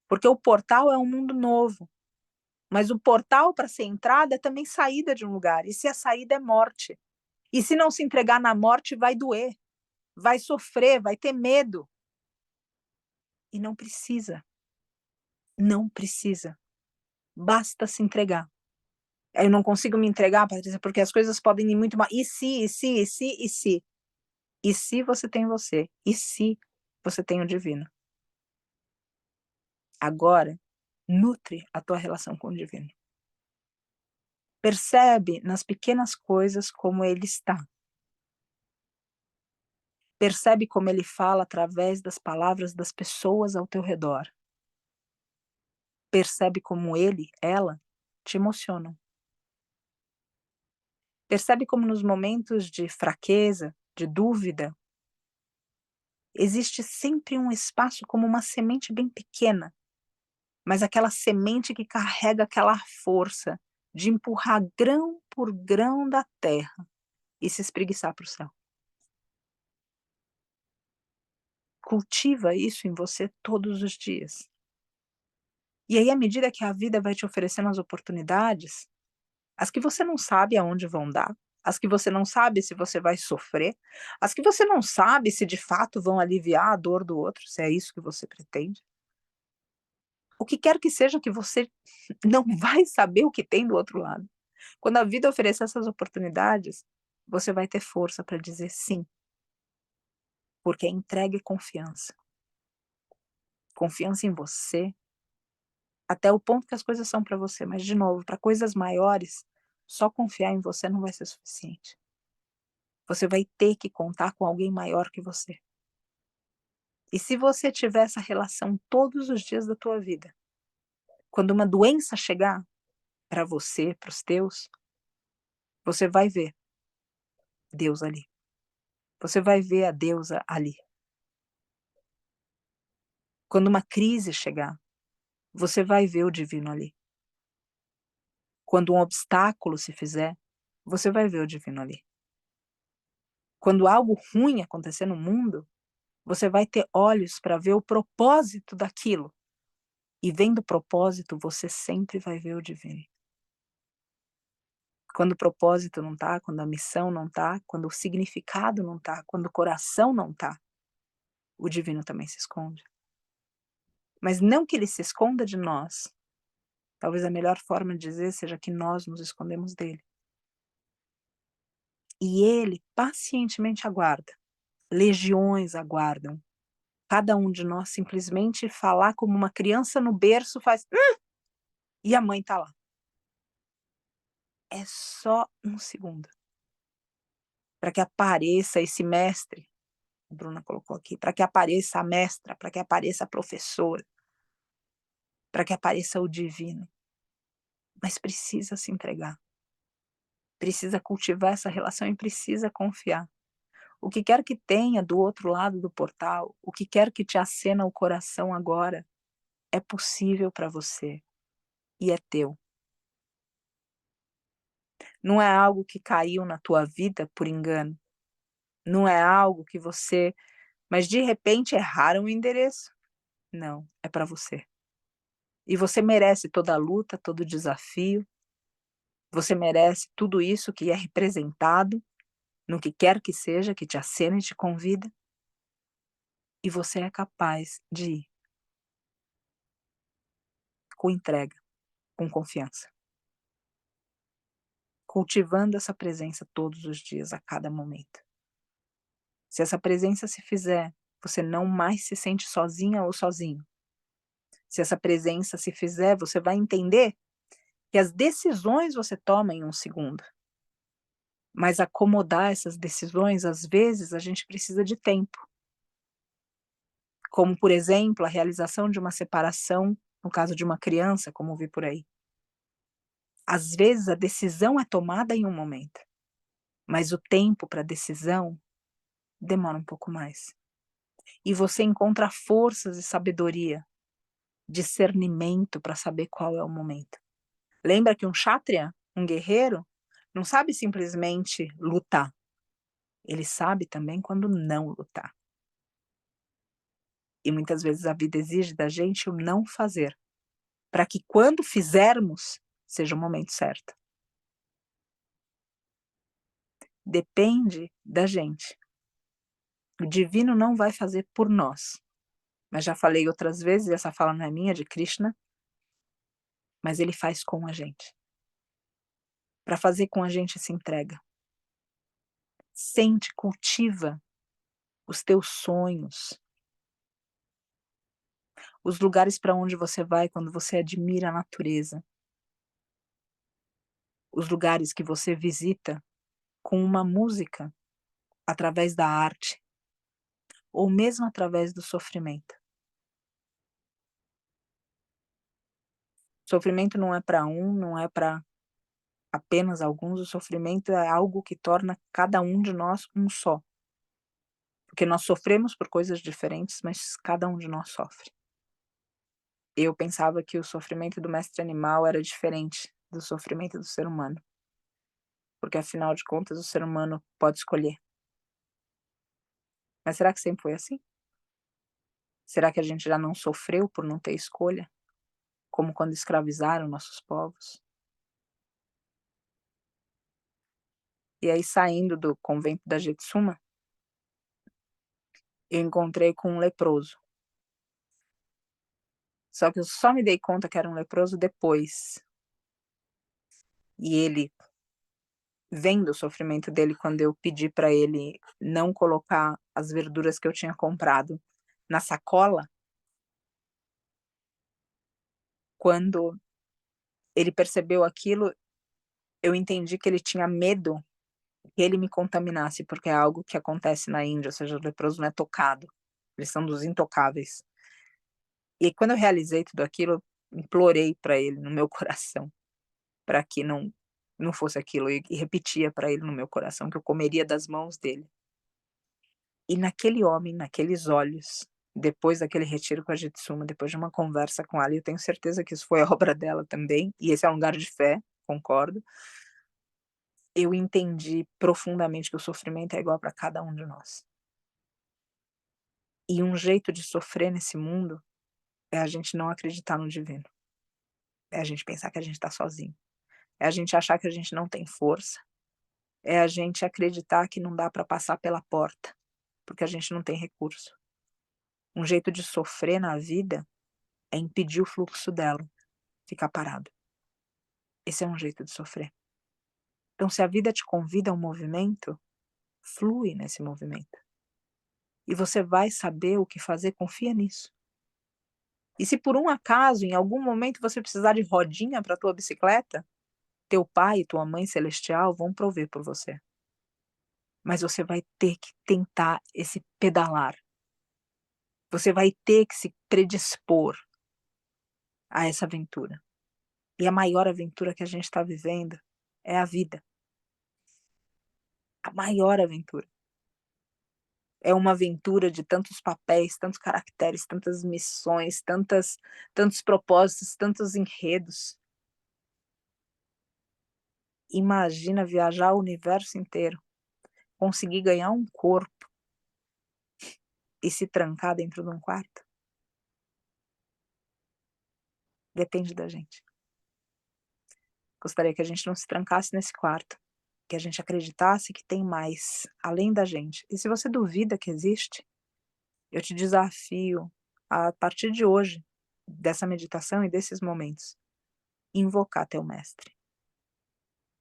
Porque o portal é um mundo novo. Mas o portal para ser entrada é também saída de um lugar, e se a saída é morte. E se não se entregar na morte vai doer, vai sofrer, vai ter medo. E não precisa, não precisa, basta se entregar. Eu não consigo me entregar, Patrícia, porque as coisas podem ir muito mal. E se, e se, e se, e se? E se você tem você? E se você tem o divino? Agora, nutre a tua relação com o divino. Percebe nas pequenas coisas como ele está. Percebe como ele fala através das palavras das pessoas ao teu redor. Percebe como ele, ela, te emocionam. Percebe como nos momentos de fraqueza, de dúvida, existe sempre um espaço como uma semente bem pequena, mas aquela semente que carrega aquela força de empurrar grão por grão da terra e se espreguiçar para o céu. Cultiva isso em você todos os dias. E aí, à medida que a vida vai te oferecendo as oportunidades, as que você não sabe aonde vão dar, as que você não sabe se você vai sofrer, as que você não sabe se de fato vão aliviar a dor do outro, se é isso que você pretende. O que quer que seja que você não vai saber o que tem do outro lado. Quando a vida oferecer essas oportunidades, você vai ter força para dizer sim, porque é entrega e confiança. Confiança em você, até o ponto que as coisas são para você, mas de novo, para coisas maiores, só confiar em você não vai ser suficiente. Você vai ter que contar com alguém maior que você. E se você tiver essa relação todos os dias da tua vida, quando uma doença chegar para você, para os teus, você vai ver Deus ali. Você vai ver a deusa ali. Quando uma crise chegar, você vai ver o divino ali. Quando um obstáculo se fizer, você vai ver o divino ali. Quando algo ruim acontecer no mundo, você vai ter olhos para ver o propósito daquilo. E vendo o propósito, você sempre vai ver o divino. Quando o propósito não tá, quando a missão não tá, quando o significado não tá, quando o coração não tá, o divino também se esconde. Mas não que ele se esconda de nós. Talvez a melhor forma de dizer seja que nós nos escondemos dele. E ele pacientemente aguarda. Legiões aguardam. Cada um de nós simplesmente falar como uma criança no berço faz e a mãe tá lá. É só um segundo. Para que apareça esse mestre, a Bruna colocou aqui, para que apareça a mestra, para que apareça a professora, para que apareça o divino. Mas precisa se entregar. Precisa cultivar essa relação e precisa confiar. O que quer que tenha do outro lado do portal, o que quer que te acena o coração agora, é possível para você e é teu. Não é algo que caiu na tua vida por engano. Não é algo que você, mas de repente erraram o endereço. Não, é para você. E você merece toda a luta, todo o desafio. Você merece tudo isso que é representado no que quer que seja que te acene e te convida. E você é capaz de ir com entrega, com confiança, cultivando essa presença todos os dias, a cada momento. Se essa presença se fizer, você não mais se sente sozinha ou sozinho. Se essa presença se fizer, você vai entender que as decisões você toma em um segundo. Mas acomodar essas decisões, às vezes, a gente precisa de tempo. Como, por exemplo, a realização de uma separação, no caso de uma criança, como vi por aí. Às vezes, a decisão é tomada em um momento, mas o tempo para a decisão demora um pouco mais. E você encontra forças e sabedoria, discernimento para saber qual é o momento. Lembra que um kshatriya, um guerreiro, não sabe simplesmente lutar. Ele sabe também quando não lutar. E muitas vezes a vida exige da gente o não fazer, para que quando fizermos, seja o momento certo. Depende da gente. O divino não vai fazer por nós. Mas já falei outras vezes, essa fala não é minha, é de Krishna, mas ele faz com a gente. Para fazer com a gente se entrega. Sente, cultiva os teus sonhos. Os lugares para onde você vai quando você admira a natureza. Os lugares que você visita com uma música, através da arte, ou mesmo através do sofrimento. Sofrimento não é para um, não é para apenas alguns, o sofrimento é algo que torna cada um de nós um só. Porque nós sofremos por coisas diferentes, mas cada um de nós sofre. Eu pensava que o sofrimento do mestre animal era diferente do sofrimento do ser humano. Porque afinal de contas o ser humano pode escolher. Mas será que sempre foi assim? Será que a gente já não sofreu por não ter escolha? Como quando escravizaram nossos povos? E aí, saindo do convento da Jetsuma, eu encontrei com um leproso. Só que eu só me dei conta que era um leproso depois. E ele, vendo o sofrimento dele quando eu pedi para ele não colocar as verduras que eu tinha comprado na sacola, quando ele percebeu aquilo, eu entendi que ele tinha medo que ele me contaminasse, porque é algo que acontece na Índia, ou seja, o leproso não é tocado, eles são dos intocáveis. E quando eu realizei tudo aquilo, eu implorei para ele no meu coração, para que não fosse aquilo, e repetia para ele no meu coração que eu comeria das mãos dele. E naquele homem, naqueles olhos, depois daquele retiro com a Jitsuma, depois de uma conversa com ela, e eu tenho certeza que isso foi obra dela também, e esse é um lugar de fé, concordo, eu entendi profundamente que o sofrimento é igual para cada um de nós. E um jeito de sofrer nesse mundo é a gente não acreditar no divino. É a gente pensar que a gente tá sozinho. É a gente achar que a gente não tem força. É a gente acreditar que não dá para passar pela porta, porque a gente não tem recurso. Um jeito de sofrer na vida é impedir o fluxo dela, ficar parado. Esse é um jeito de sofrer. Então, se a vida te convida a um movimento, flui nesse movimento. E você vai saber o que fazer, confia nisso. E se por um acaso, em algum momento, você precisar de rodinha para tua bicicleta, teu pai e tua mãe celestial vão prover por você. Mas você vai ter que tentar esse pedalar. Você vai ter que se predispor a essa aventura. E a maior aventura que a gente está vivendo é a vida. A maior aventura. É uma aventura de tantos papéis, tantos caracteres, tantas missões, tantos propósitos, tantos enredos. Imagina viajar o universo inteiro, conseguir ganhar um corpo e se trancar dentro de um quarto. Depende da gente. Gostaria que a gente não se trancasse nesse quarto, que a gente acreditasse que tem mais, além da gente. E se você duvida que existe, eu te desafio, a partir de hoje, dessa meditação e desses momentos, invocar teu mestre,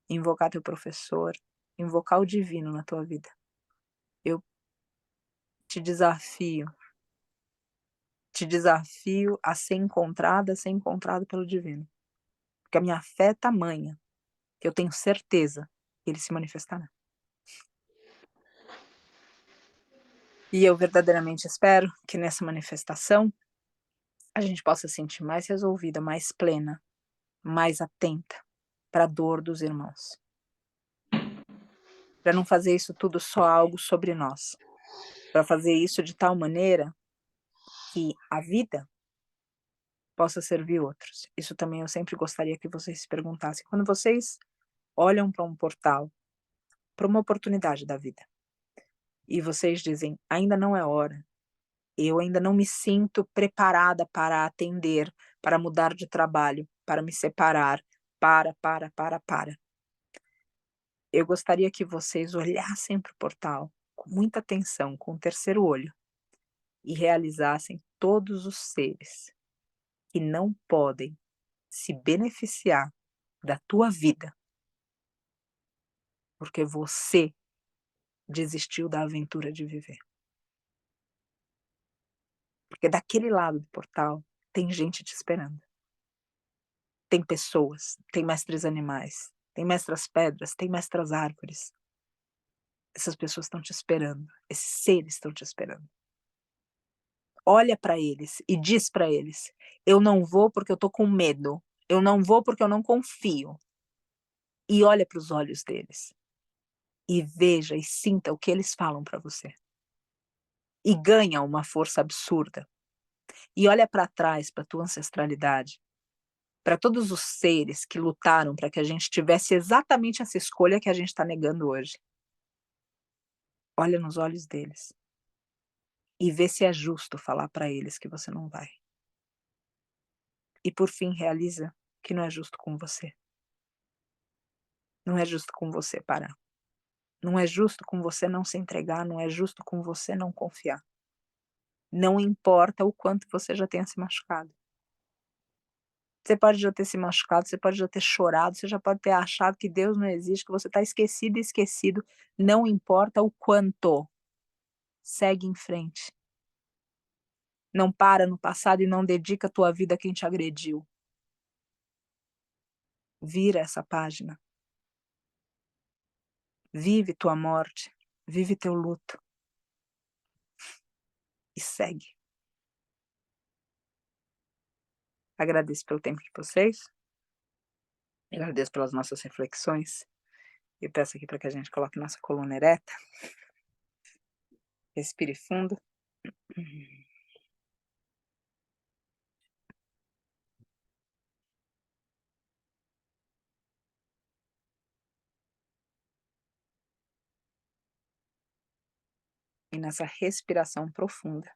invocar teu professor, invocar o divino na tua vida. Eu te desafio a ser encontrado pelo divino. Porque a minha fé é tamanha, que eu tenho certeza que ele se manifestará. E eu verdadeiramente espero que nessa manifestação a gente possa se sentir mais resolvida, mais plena, mais atenta para a dor dos irmãos. Para não fazer isso tudo só algo sobre nós. Para fazer isso de tal maneira que a vida possa servir outros. Isso também eu sempre gostaria que vocês se perguntassem. Quando vocês olham para um portal, para uma oportunidade da vida, e vocês dizem: "Ainda não é hora", Eu ainda não me sinto preparada para atender, para mudar de trabalho, para me separar, para. Eu gostaria que vocês olhassem para o portal com muita atenção, com o terceiro olho, e realizassem todos os seres que não podem se beneficiar da tua vida, porque você desistiu da aventura de viver. Porque daquele lado do portal tem gente te esperando. Tem pessoas, tem mestres animais, tem mestras pedras, tem mestras árvores. Essas pessoas estão te esperando, esses seres estão te esperando. Olha para eles e diz para eles: "Eu não vou porque eu tô com medo, eu não vou porque eu não confio". E olha para os olhos deles, e veja e sinta o que eles falam para você. E ganha uma força absurda. E olha para trás, para tua ancestralidade, para todos os seres que lutaram para que a gente tivesse exatamente essa escolha que a gente está negando hoje. Olha nos olhos deles e vê se é justo falar para eles que você não vai. E por fim realiza que não é justo com você. Não é justo com você parar. Não é justo com você não se entregar, não é justo com você não confiar. Não importa o quanto você já tenha se machucado. Você pode já ter se machucado, você pode já ter chorado, você já pode ter achado que Deus não existe, que você está esquecido e esquecido, não importa o quanto. Segue em frente. Não para no passado e não dedica a tua vida a quem te agrediu. Vira essa página. Vive tua morte, vive teu luto e segue. Agradeço pelo tempo de vocês, agradeço pelas nossas reflexões e peço aqui para que a gente coloque nossa coluna ereta, respire fundo. E nessa respiração profunda,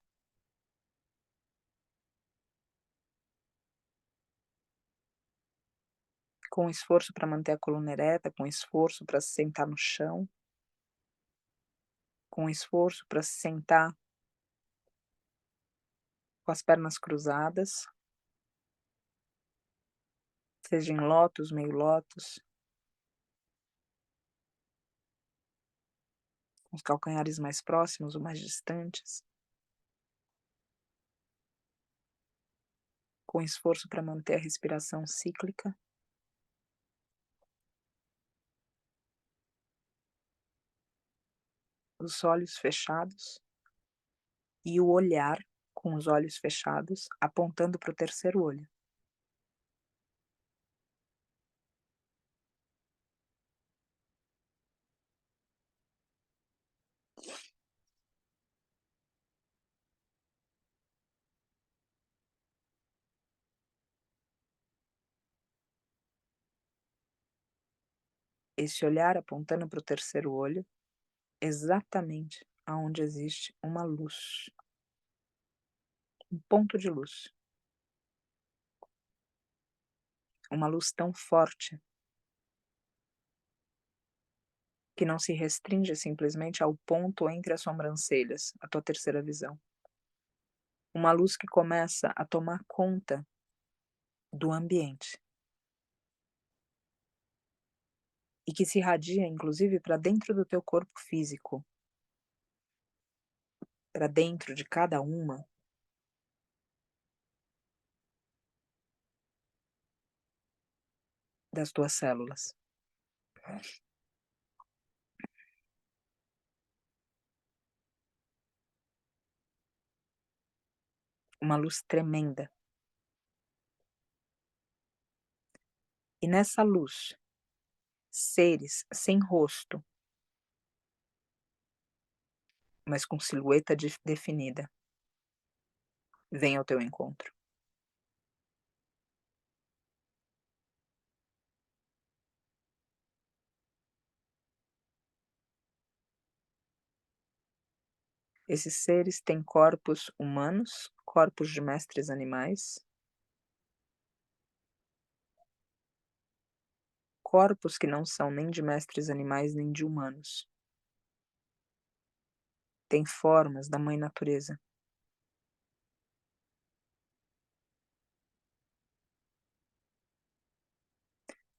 com esforço para manter a coluna ereta, com esforço para se sentar no chão, com esforço para se sentar com as pernas cruzadas, seja em lótus, meio lótus, com os calcanhares mais próximos ou mais distantes, com esforço para manter a respiração cíclica. Os olhos fechados e o olhar com os olhos fechados, apontando para o terceiro olho. Esse olhar apontando para o terceiro olho, exatamente aonde existe uma luz, um ponto de luz. Uma luz tão forte que não se restringe simplesmente ao ponto entre as sobrancelhas, a tua terceira visão. Uma luz que começa a tomar conta do ambiente e que se irradia inclusive para dentro do teu corpo físico, para dentro de cada uma das tuas células. Uma luz tremenda. E nessa luz, seres sem rosto, mas com silhueta definida, vêm ao teu encontro. Esses seres têm corpos humanos, corpos de mestres animais, corpos que não são nem de mestres animais nem de humanos. Têm formas da mãe natureza.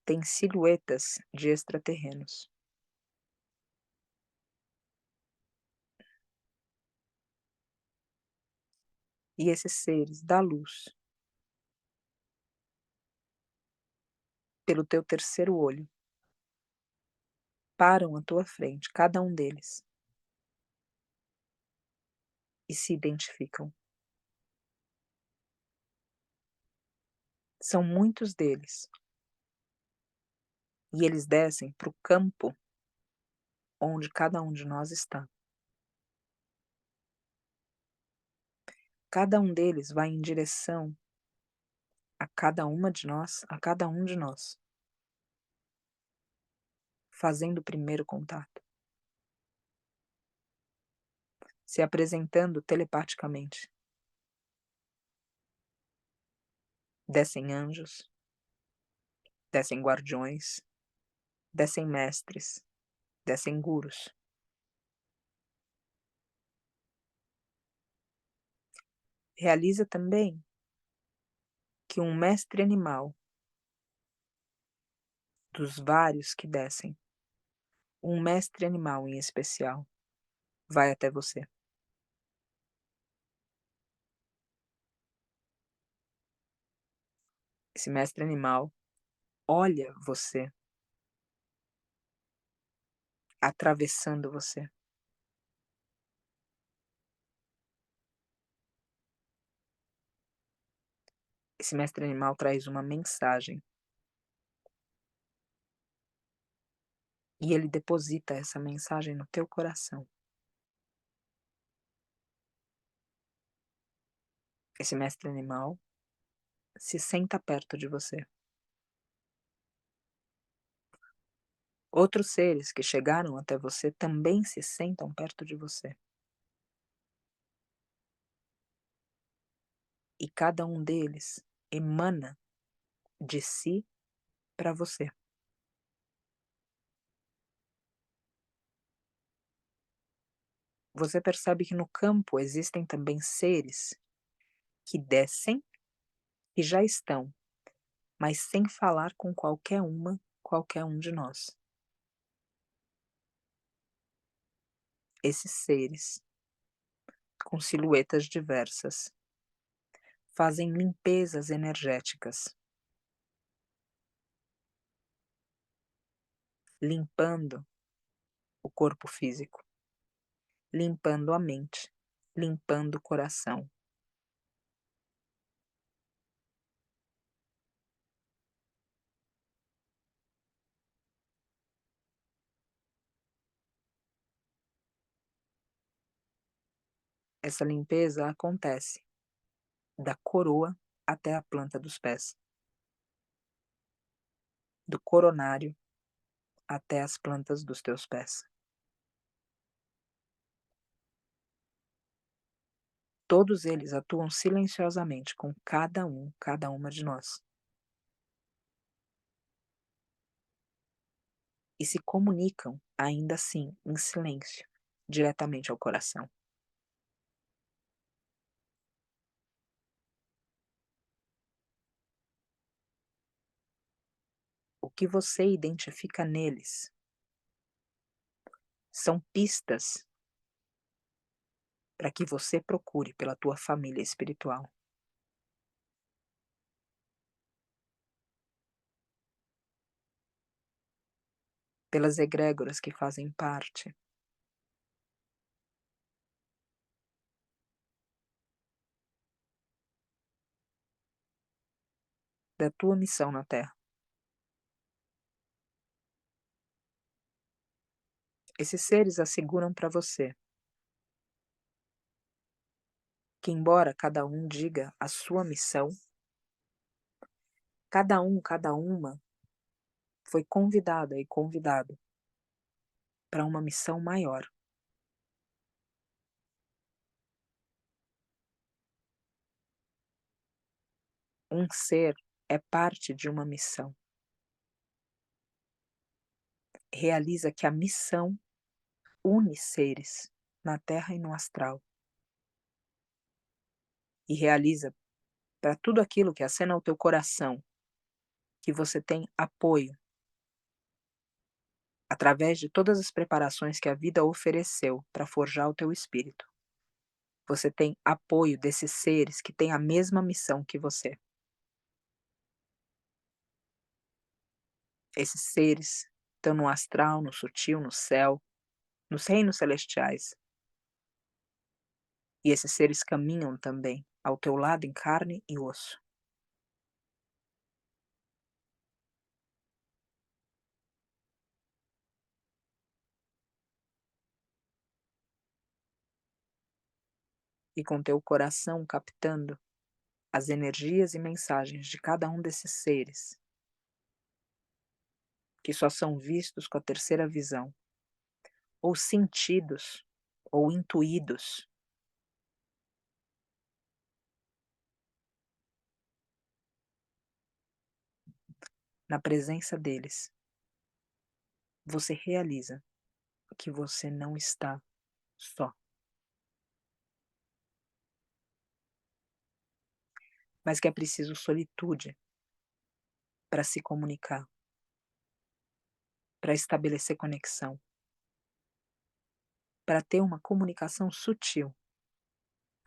Têm silhuetas de extraterrenos. E esses seres da luz, pelo teu terceiro olho, param à tua frente, cada um deles, e se identificam. São muitos deles, e eles descem para o campo onde cada um de nós está. Cada um deles vai em direção a cada uma de nós, a cada um de nós, fazendo o primeiro contato, se apresentando telepaticamente. Descem anjos, descem guardiões, descem mestres, descem gurus. Realiza também que um mestre animal, dos vários que descem, um mestre animal em especial, vai até você. Esse mestre animal olha você, atravessando você. Esse mestre animal traz uma mensagem e ele deposita essa mensagem no teu coração. Esse mestre animal se senta perto de você. Outros seres que chegaram até você também se sentam perto de você. E cada um deles emana de si para você. Você percebe que no campo existem também seres que descem, que já estão, mas sem falar com qualquer um de nós. Esses seres, com silhuetas diversas, fazem limpezas energéticas, limpando o corpo físico, limpando a mente, limpando o coração. Essa limpeza acontece da coroa até a planta dos pés, do coronário até as plantas dos teus pés. Todos eles atuam silenciosamente com cada uma de nós. E se comunicam, ainda assim, em silêncio, diretamente ao coração. O que você identifica neles são pistas para que você procure pela tua família espiritual. Pelas egrégoras que fazem parte da tua missão na Terra. Esses seres asseguram para você que, embora cada um diga a sua missão, cada uma foi convidada e convidado para uma missão maior. Um ser é parte de uma missão. Realiza que a missão une seres na Terra e no astral. E realiza para tudo aquilo que acena ao teu coração, que você tem apoio, através de todas as preparações que a vida ofereceu para forjar o teu espírito. Você tem apoio desses seres que têm a mesma missão que você. Esses seres estão no astral, no sutil, no céu, nos reinos celestiais. E esses seres caminham também ao teu lado em carne e osso. E com teu coração captando as energias e mensagens de cada um desses seres, que só são vistos com a terceira visão, ou sentidos, ou intuídos, na presença deles, você realiza que você não está só, mas que é preciso solitude para se comunicar, para estabelecer conexão, para ter uma comunicação sutil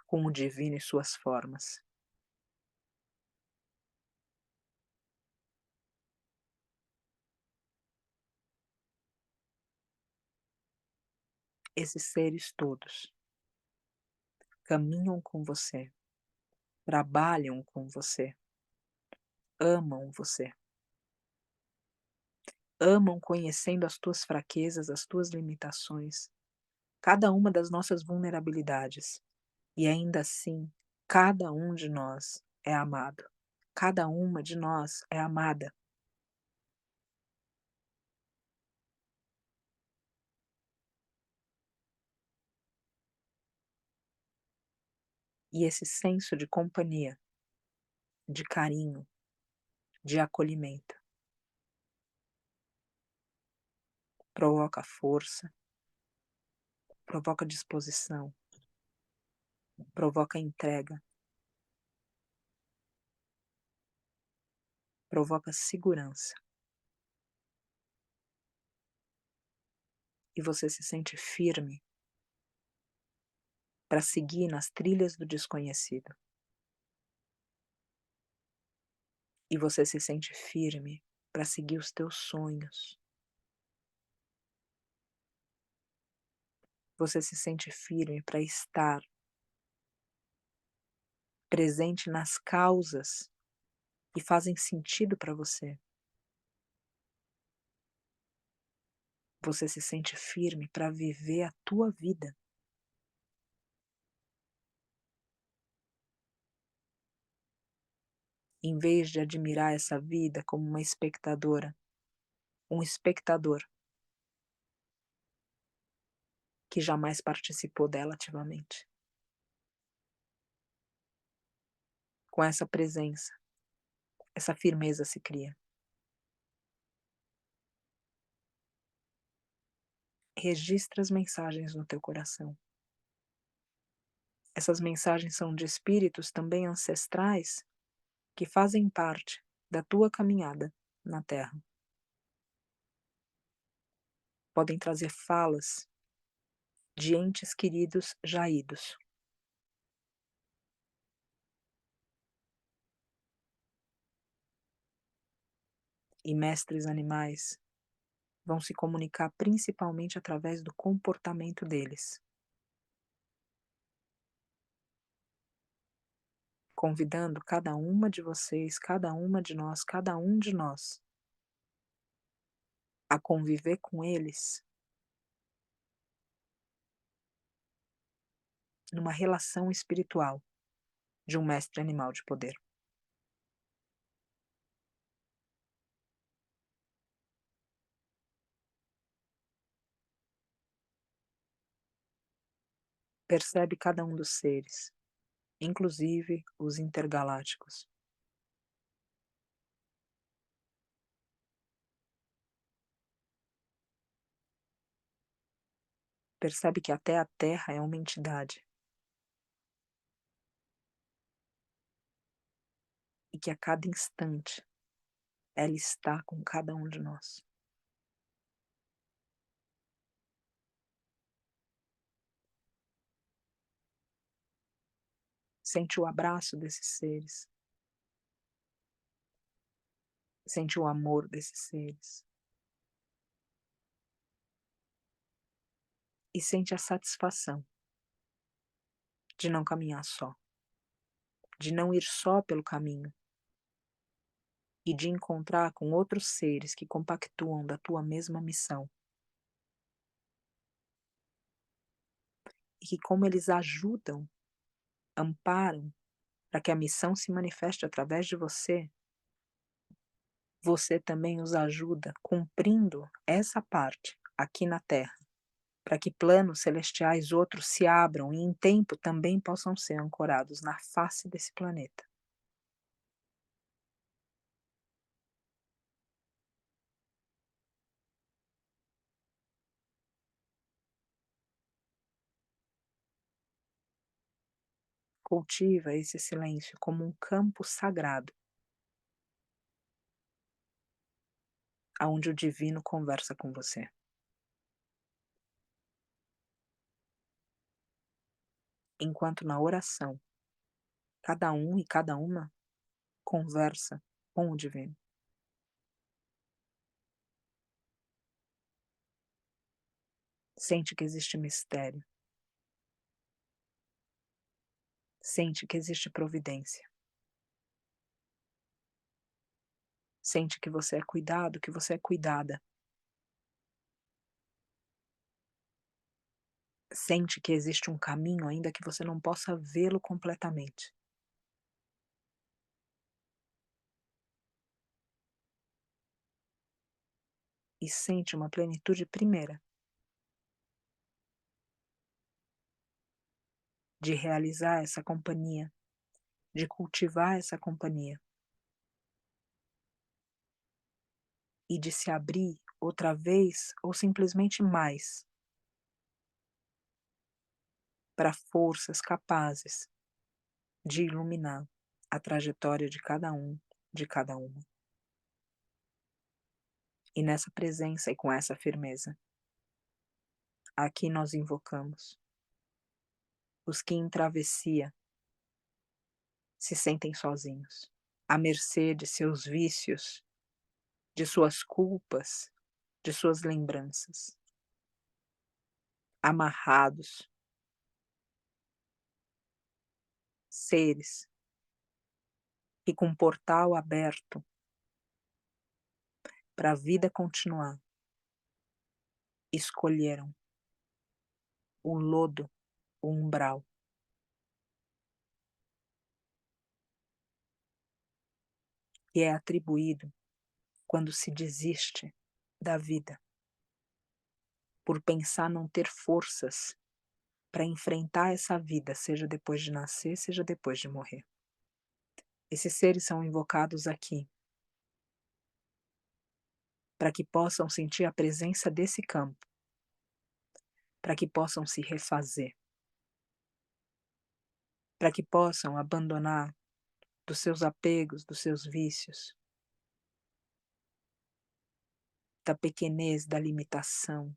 com o divino e suas formas. Esses seres todos caminham com você, trabalham com você, amam você, amam conhecendo as tuas fraquezas, as tuas limitações, cada uma das nossas vulnerabilidades. E ainda assim, cada um de nós é amado. Cada uma de nós é amada. E esse senso de companhia, de carinho, de acolhimento, provoca força, provoca disposição, provoca entrega, provoca segurança. E você se sente firme para seguir nas trilhas do desconhecido. E você se sente firme para seguir os teus sonhos. Você se sente firme para estar presente nas causas que fazem sentido para você. Você se sente firme para viver a tua vida. Em vez de admirar essa vida como uma espectadora, um espectador que jamais participou dela ativamente. Com essa presença, essa firmeza se cria. Registra as mensagens no teu coração. Essas mensagens são de espíritos também ancestrais que fazem parte da tua caminhada na Terra. Podem trazer falas de entes queridos já idos. E mestres animais vão se comunicar principalmente através do comportamento deles, convidando cada uma de vocês, cada uma de nós, cada um de nós a conviver com eles numa relação espiritual de um mestre animal de poder. Percebe cada um dos seres, inclusive os intergalácticos. Percebe que até a Terra é uma entidade e que a cada instante ela está com cada um de nós. Sente o abraço desses seres, sente o amor desses seres e sente a satisfação de não caminhar só, de não ir só pelo caminho e de encontrar com outros seres que compactuam da tua mesma missão e que, como eles ajudam, amparam para que a missão se manifeste através de você, você também os ajuda cumprindo essa parte aqui na Terra, para que planos celestiais outros se abram e em tempo também possam ser ancorados na face desse planeta. Cultiva esse silêncio como um campo sagrado, aonde o divino conversa com você. Enquanto na oração, cada um e cada uma conversa com o divino. Sente que existe mistério. Sente que existe providência. Sente que você é cuidado, que você é cuidada. Sente que existe um caminho ainda que você não possa vê-lo completamente. E sente uma plenitude primeira de realizar essa companhia, de cultivar essa companhia e de se abrir outra vez ou simplesmente mais para forças capazes de iluminar a trajetória de cada um, de cada uma. E nessa presença e com essa firmeza, aqui nós invocamos os que em travessia se sentem sozinhos, à mercê de seus vícios, de suas culpas, de suas lembranças, amarrados, seres que com portal aberto para a vida continuar, escolheram o lodo, o umbral, que é atribuído quando se desiste da vida, por pensar não ter forças para enfrentar essa vida, seja depois de nascer, seja depois de morrer. Esses seres são invocados aqui para que possam sentir a presença desse campo, para que possam se refazer, para que possam abandonar dos seus apegos, dos seus vícios, da pequenez, da limitação,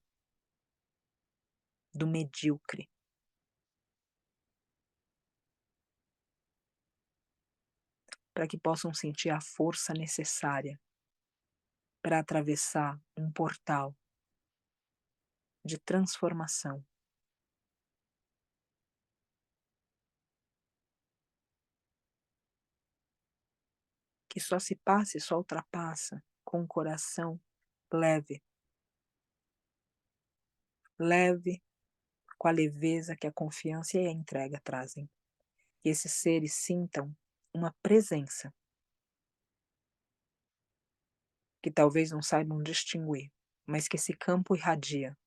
do medíocre, para que possam sentir a força necessária para atravessar um portal de transformação que só se passa e só ultrapassa com o coração leve, leve, com a leveza que a confiança e a entrega trazem. Que esses seres sintam uma presença que talvez não saibam distinguir, mas que esse campo irradia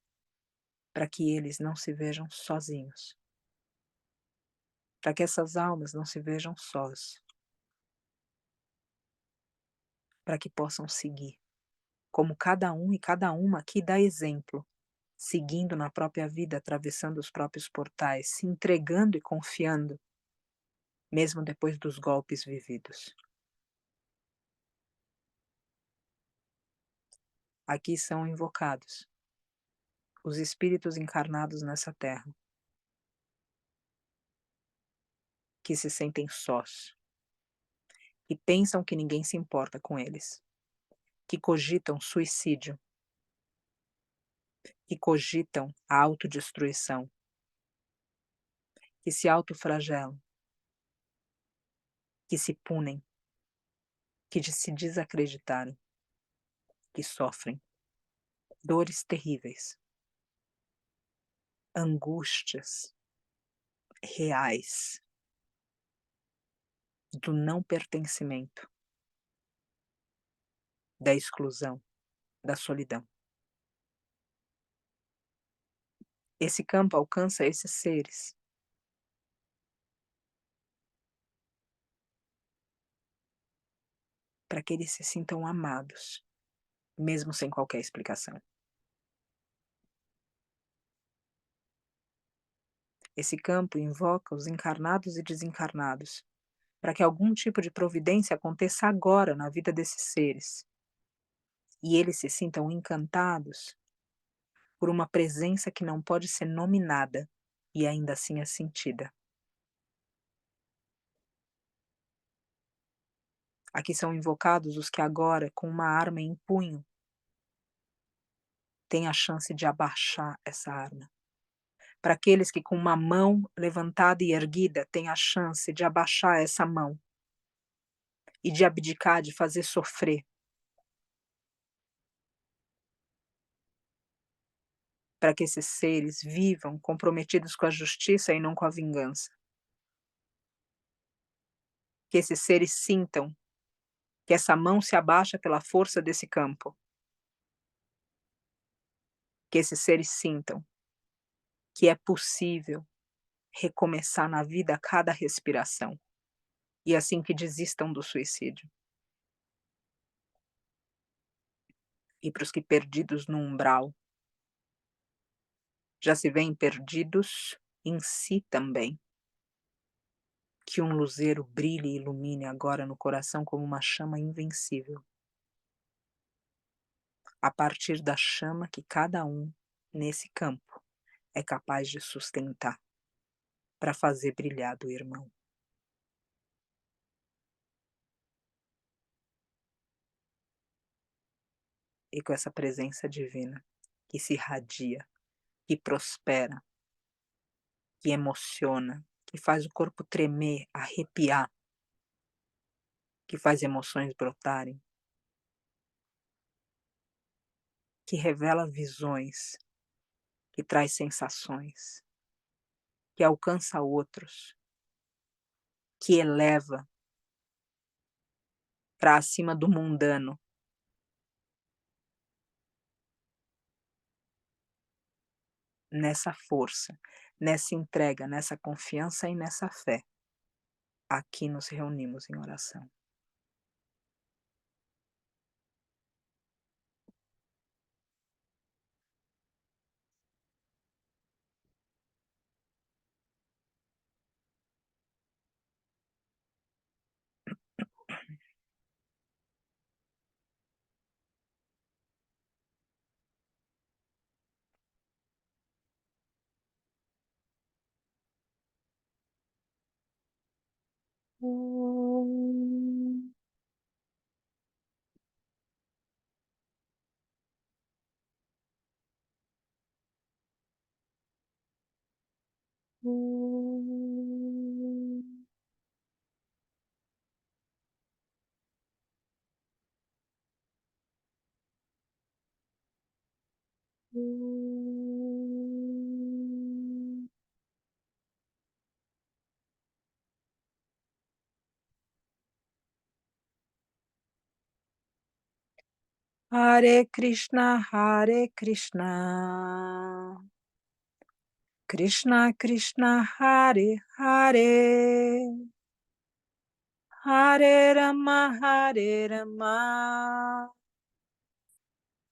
para que eles não se vejam sozinhos, para que essas almas não se vejam sós, para que possam seguir, como cada um e cada uma aqui dá exemplo seguindo na própria vida, atravessando os próprios portais, se entregando e confiando, mesmo depois dos golpes vividos. Aqui são invocados os espíritos encarnados nessa terra, que se sentem sós e pensam que ninguém se importa com eles, que cogitam suicídio, que cogitam a autodestruição, que se autoflagelam, que se punem, que se desacreditaram, que sofrem dores terríveis, angústias reais do não pertencimento, da exclusão, da solidão. Esse campo alcança esses seres para que eles se sintam amados, mesmo sem qualquer explicação. Esse campo invoca os encarnados e desencarnados, para que algum tipo de providência aconteça agora na vida desses seres, e eles se sintam encantados por uma presença que não pode ser nominada e ainda assim é sentida. Aqui são invocados os que agora, com uma arma em punho, têm a chance de abaixar essa arma. Para aqueles que com uma mão levantada e erguida têm a chance de abaixar essa mão e de abdicar, de fazer sofrer. Para que esses seres vivam comprometidos com a justiça e não com a vingança. Que esses seres sintam que essa mão se abaixa pela força desse campo. Que esses seres sintam que é possível recomeçar na vida a cada respiração. E assim que desistam do suicídio. E para os que perdidos no umbral já se veem perdidos em si também. Que um luzeiro brilhe e ilumine agora no coração como uma chama invencível. A partir da chama que cada um, nesse campo, é capaz de sustentar para fazer brilhar do irmão. E com essa presença divina que se irradia, que prospera, que emociona, que faz o corpo tremer, arrepiar, que faz emoções brotarem, que revela visões, que traz sensações, que alcança outros, que eleva para acima do mundano. Nessa força, nessa entrega, nessa confiança e nessa fé, aqui nos reunimos em oração. Om. Om. Om. Hare Krishna, Hare Krishna. Krishna Krishna, Hare Hare. Hare Rama, Hare Rama.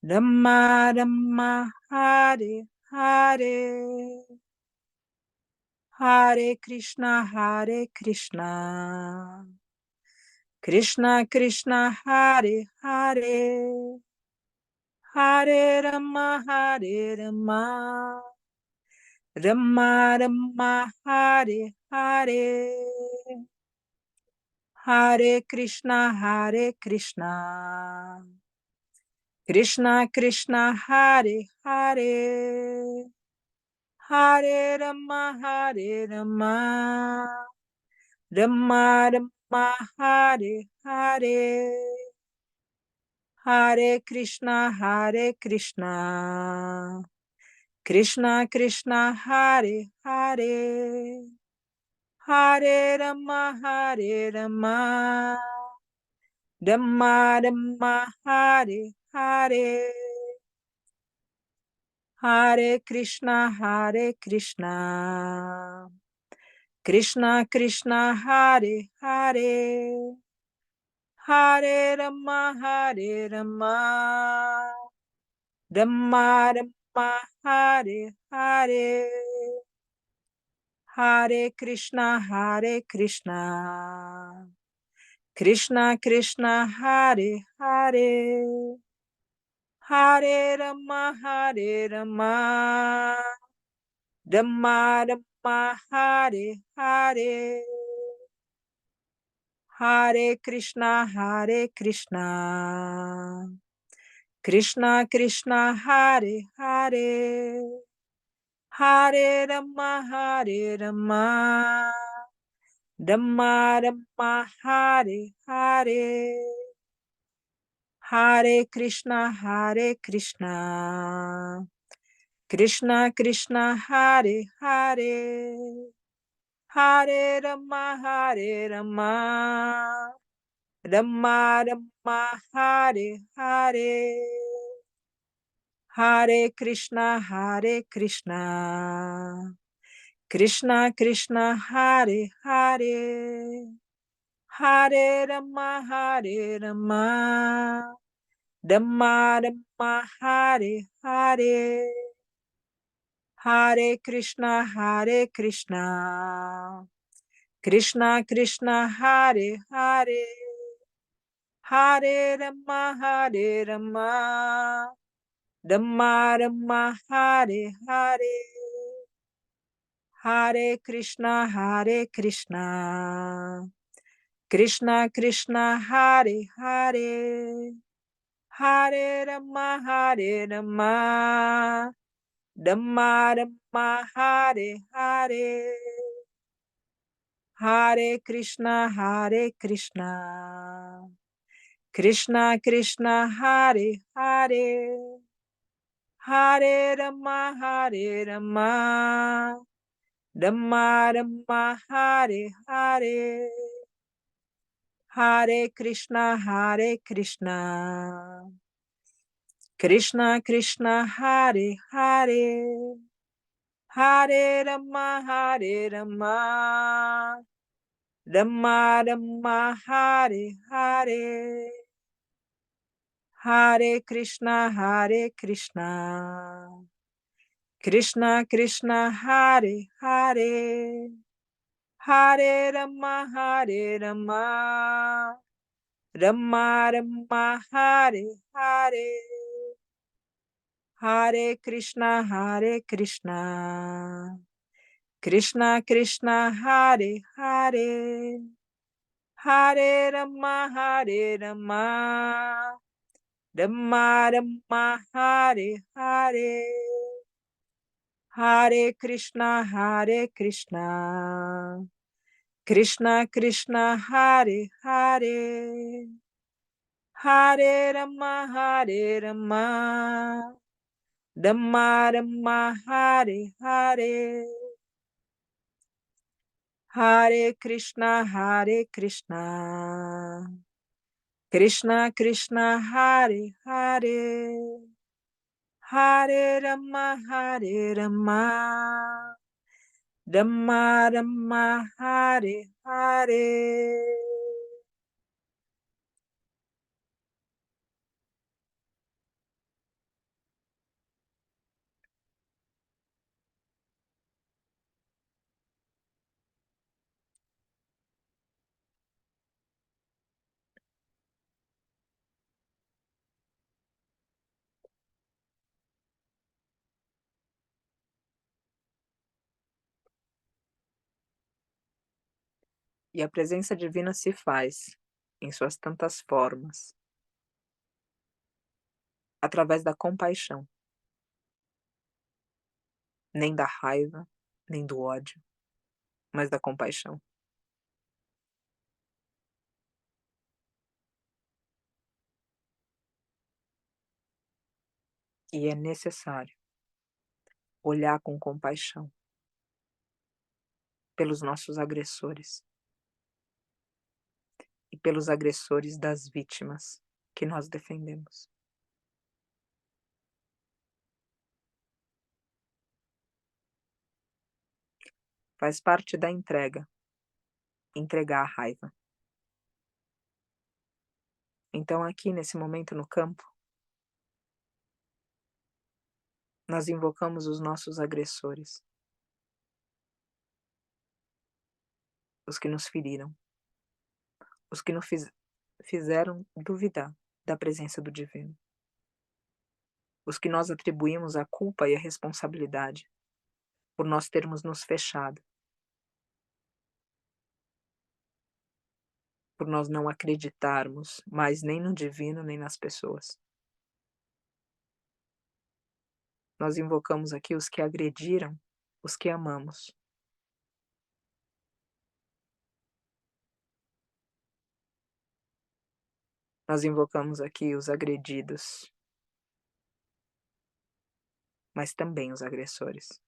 Rama Rama, Hare Hare. Hare Krishna, Krishna Krishna, Hare Hare, Hare Rama, Hare Rama, Rama Rama, Hare Hare, Hare Krishna, Krishna Krishna, Hare Hare, Hare Rama, Hare Rama, Rama Rama, Hare Hare, Hare Krishna, Krishna Krishna, Hare Hare, Hare Rama, Hare Rama, Rama Rama, Hare Hare, Hare Krishna, Krishna Krishna, Hare Hare, Hare Rama, Hare Rama, Rama Rama, Hare Hare, Hare Krishna, Krishna Krishna, Hare Hare, Hare Rama, Hare Rama, Rama Rama, Hare Hare, Hare Krishna, Krishna Krishna, Hare Hare, Hare Rama, Hare Rama, Rama Rama, Hare Hare, Hare Krishna, Krishna Krishna, Hare Hare, Hare Rama, Hare Rama, Rama Rama, Hare Hare, Hare Krishna, Krishna Krishna, Hare Hare, Hare Rama, Hare Rama, Rama Rama, Hare Hare, Hare Krishna, Krishna Krishna, Hare Hare, Hare Rama, Hare Rama, Rama Rama, Hare Hare, Hare Krishna, Krishna Krishna, Hare Hare, Hare Rama, Hare Rama, Rama Rama, Hare Hare, Hare Krishna, Krishna Krishna, Hare Hare, Hare Rama, Hare Rama, Rama Rama, Hare Hare, Hare Krishna, Krishna Krishna, Hare Hare, Hare Rama, Hare Rama, Rama Rama, Hare Hare, Hare Krishna, Krishna Krishna, Hare Hare, Hare Rama, Hare Rama, Rama Rama, Hare Hare, Hare Krishna, Krishna Krishna, Hare Hare, Hare Rama, Hare Rama, Rama Rama, Hare Hare, Hare Krishna, Krishna Krishna, Hare Hare, Hare Rama, Hare Rama, Rama Rama, Hare Hare, Hare Krishna, Krishna Krishna, Hare Hare, Hare Rama, Hare Rama, Rama Rama, Hare Hare. E a presença divina se faz, em suas tantas formas, através da compaixão, nem da raiva, nem do ódio, mas da compaixão. E é necessário olhar com compaixão pelos nossos agressores e pelos agressores das vítimas que nós defendemos. Faz parte da entrega, entregar a raiva. Então aqui nesse momento no campo, nós invocamos os nossos agressores, os que nos feriram, os que nos fizeram duvidar da presença do divino, os que nós atribuímos a culpa e a responsabilidade por nós termos nos fechado, por nós não acreditarmos mais nem no divino nem nas pessoas. Nós invocamos aqui os que agrediram os que amamos. Nós invocamos aqui os agredidos, mas também os agressores.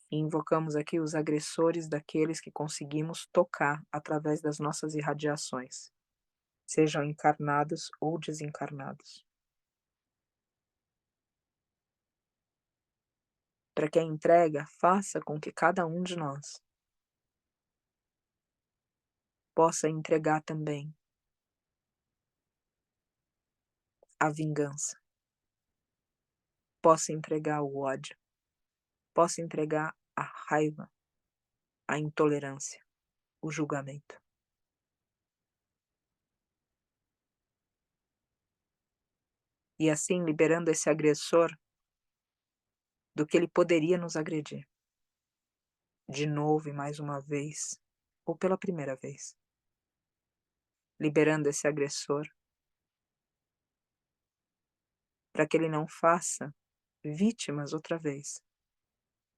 E invocamos aqui os agressores daqueles que conseguimos tocar através das nossas irradiações, sejam encarnados ou desencarnados. Para que a entrega faça com que cada um de nós possa entregar também a vingança, possa entregar o ódio, possa entregar a raiva, a intolerância, o julgamento. E assim liberando esse agressor do que ele poderia nos agredir, de novo e mais uma vez, ou pela primeira vez. Liberando esse agressor para que ele não faça vítimas outra vez,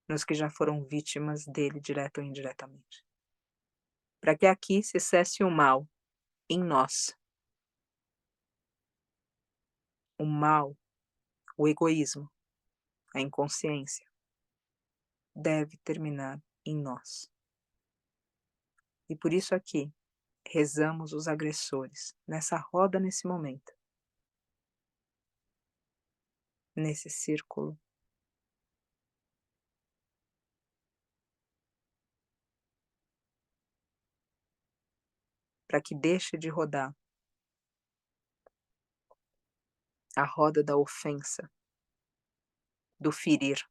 nos que já foram vítimas dele direta ou indiretamente. Para que aqui se cesse o mal em nós. O mal, o egoísmo, a inconsciência, deve terminar em nós. E por isso aqui, rezamos os agressores, nessa roda nesse momento, nesse círculo, para que deixe de rodar a roda da ofensa, do ferir,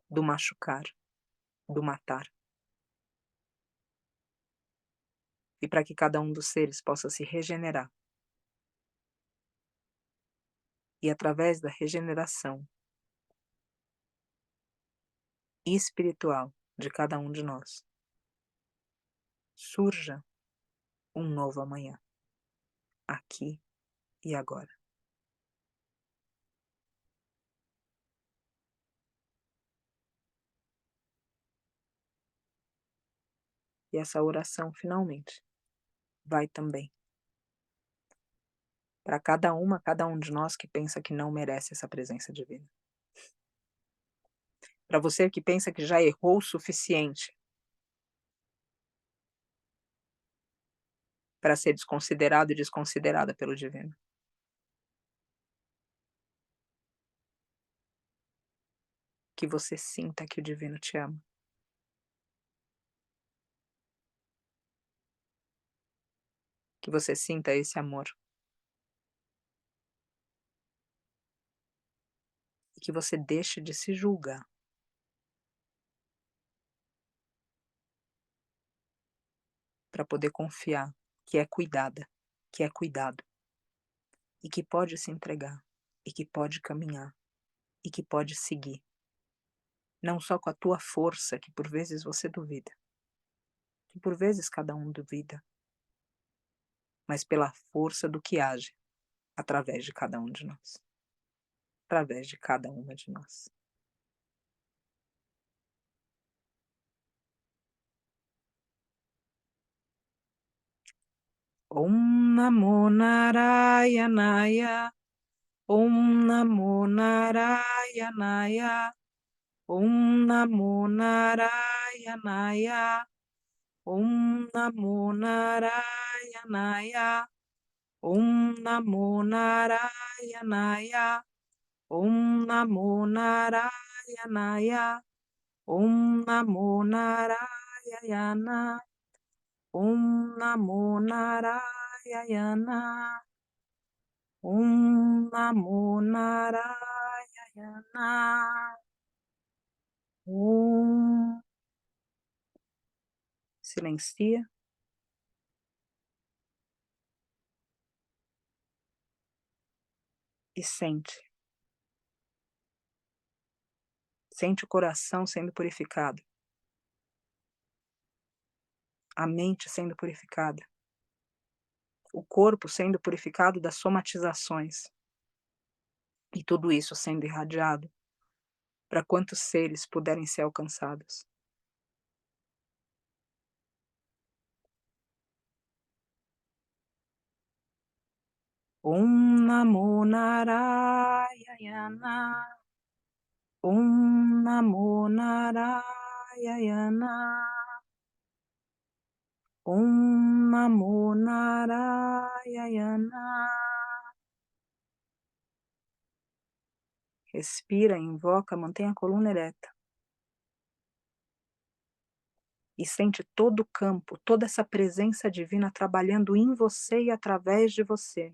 do machucar, do matar. E para que cada um dos seres possa se regenerar. E através da regeneração espiritual de cada um de nós, surja um novo amanhã, aqui e agora. E essa oração, finalmente, vai também para cada um de nós que pensa que não merece essa presença divina. Para você que pensa que já errou o suficiente para ser desconsiderado e desconsiderada pelo divino. Que você sinta que o divino te ama. Que você sinta esse amor. E que você deixe de se julgar. Para poder confiar que é cuidada, que é cuidado. E que pode se entregar, e que pode caminhar, e que pode seguir. não só com a tua força, que por vezes você duvida, que por vezes cada um duvida, mas pela força do que age através de cada um de nós, através de cada uma de nós. Om Namo Narayanaya, Om Namo Narayanaya, Om Namo Narayanaya, Om Namo Narayanaya, Om Namo Narayanaya, Om Namo Narayanaya, Om Namo Narayana, Om Namo Narayana, Om Namo Narayana, Om. Silencia. E sente. Sente o coração sendo purificado. A mente sendo purificada. O corpo sendo purificado das somatizações. E tudo isso sendo irradiado para quantos seres puderem ser alcançados. Om Namo Narayana, Om Namo Narayana, Om Namo Narayana. Respira, invoca, mantém a coluna ereta. E sente todo o campo, toda essa presença divina trabalhando em você e através de você.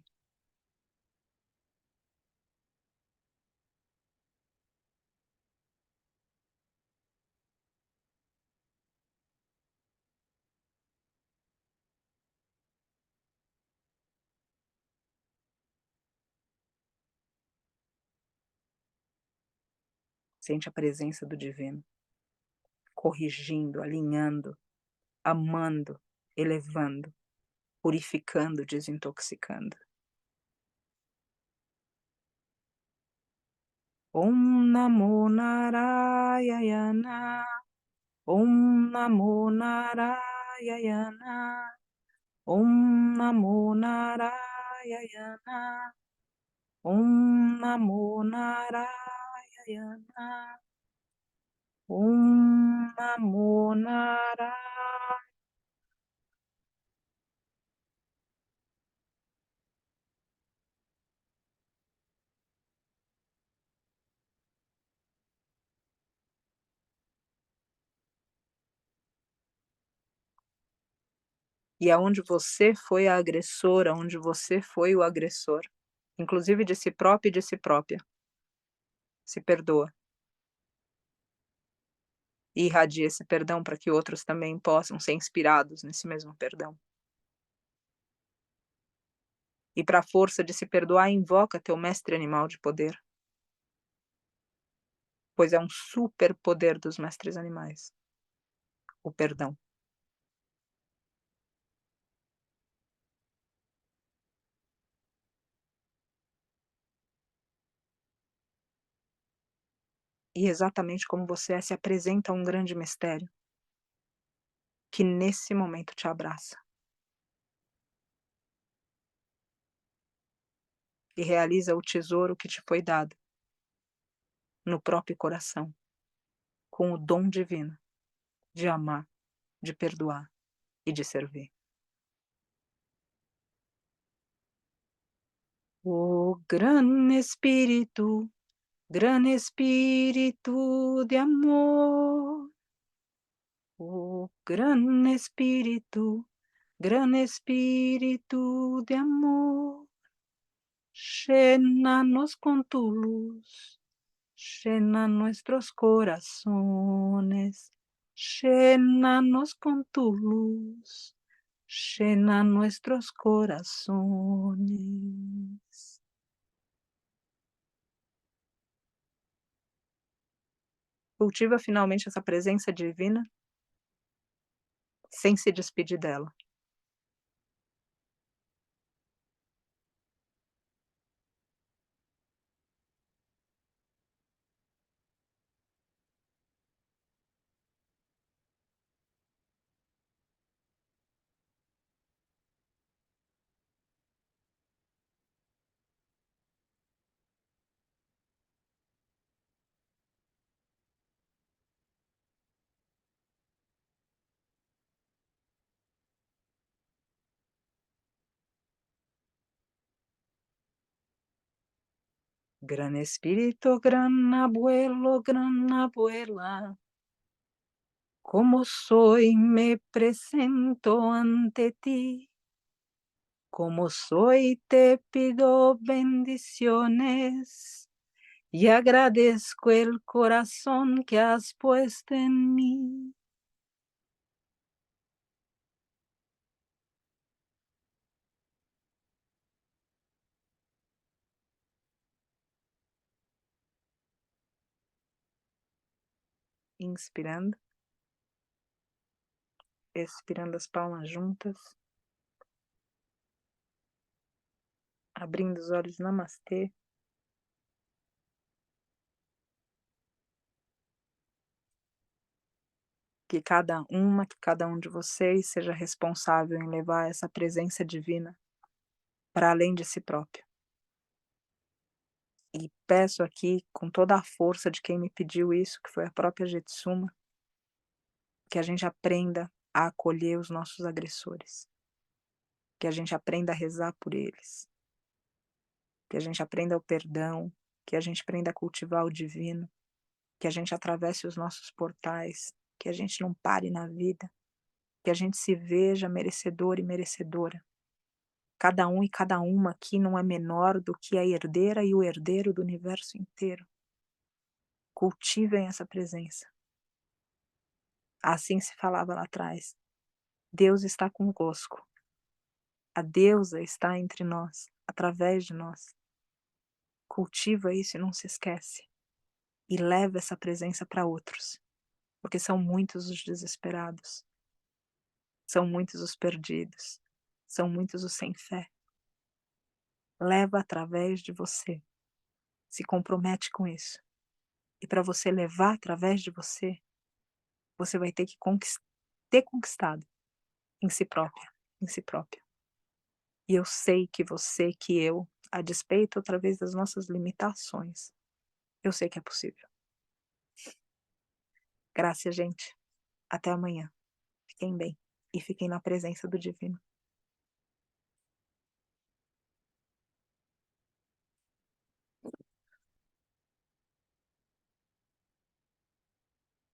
Sente a presença do divino, corrigindo, alinhando, amando, elevando, purificando, desintoxicando. Om Namo Narayana, Om Namo Narayana, Om Namo Narayana, Om Namo Narayana, Om Namo Narayana. E aonde você foi a agressora, onde você foi o agressor, inclusive de si próprio e de si própria, se perdoa. E irradia esse perdão para que outros também possam ser inspirados nesse mesmo perdão. E para a força de se perdoar, invoca teu mestre animal de poder, pois é um super poder dos mestres animais, o perdão. E exatamente como você é, se apresenta um grande mistério, que nesse momento te abraça. E realiza o tesouro que te foi dado, no próprio coração, com o dom divino de amar, de perdoar e de servir. O Gran Espírito de amor, o Gran Espírito de amor, llénanos con tu luz, llena nuestros corazones, llénanos con tu luz, llena nuestros corazones. Cultiva finalmente essa presença divina, sem se despedir dela. Gran Espíritu, gran abuelo, gran abuela, como soy me presento ante ti. Como soy te pido bendiciones y agradezco el corazón que has puesto en mí. Inspirando, expirando as palmas juntas, abrindo os olhos, namastê. Que cada um de vocês seja responsável em levar essa presença divina para além de si próprio. E peço aqui, com toda a força de quem me pediu isso, que foi a própria Jetsuma, que a gente aprenda a acolher os nossos agressores, que a gente aprenda a rezar por eles, que a gente aprenda o perdão, que a gente aprenda a cultivar o divino, que a gente atravesse os nossos portais, que a gente não pare na vida, que a gente se veja merecedor e merecedora. Cada um e cada uma aqui não é menor do que a herdeira e o herdeiro do universo inteiro. Cultivem essa presença. Assim se falava lá atrás. Deus está conosco. A deusa está entre nós, através de nós. Cultiva isso e não se esquece. E leva essa presença para outros, porque são muitos os desesperados, são muitos os perdidos, são muitos os sem fé. Leva através de você, se compromete com isso. E para você levar através de você, você vai ter que ter conquistado em si própria, em si própria. E eu sei que você, que eu, a despeito através das nossas limitações, eu sei que é possível. Graças, gente. Até amanhã. Fiquem bem e fiquem na presença do divino.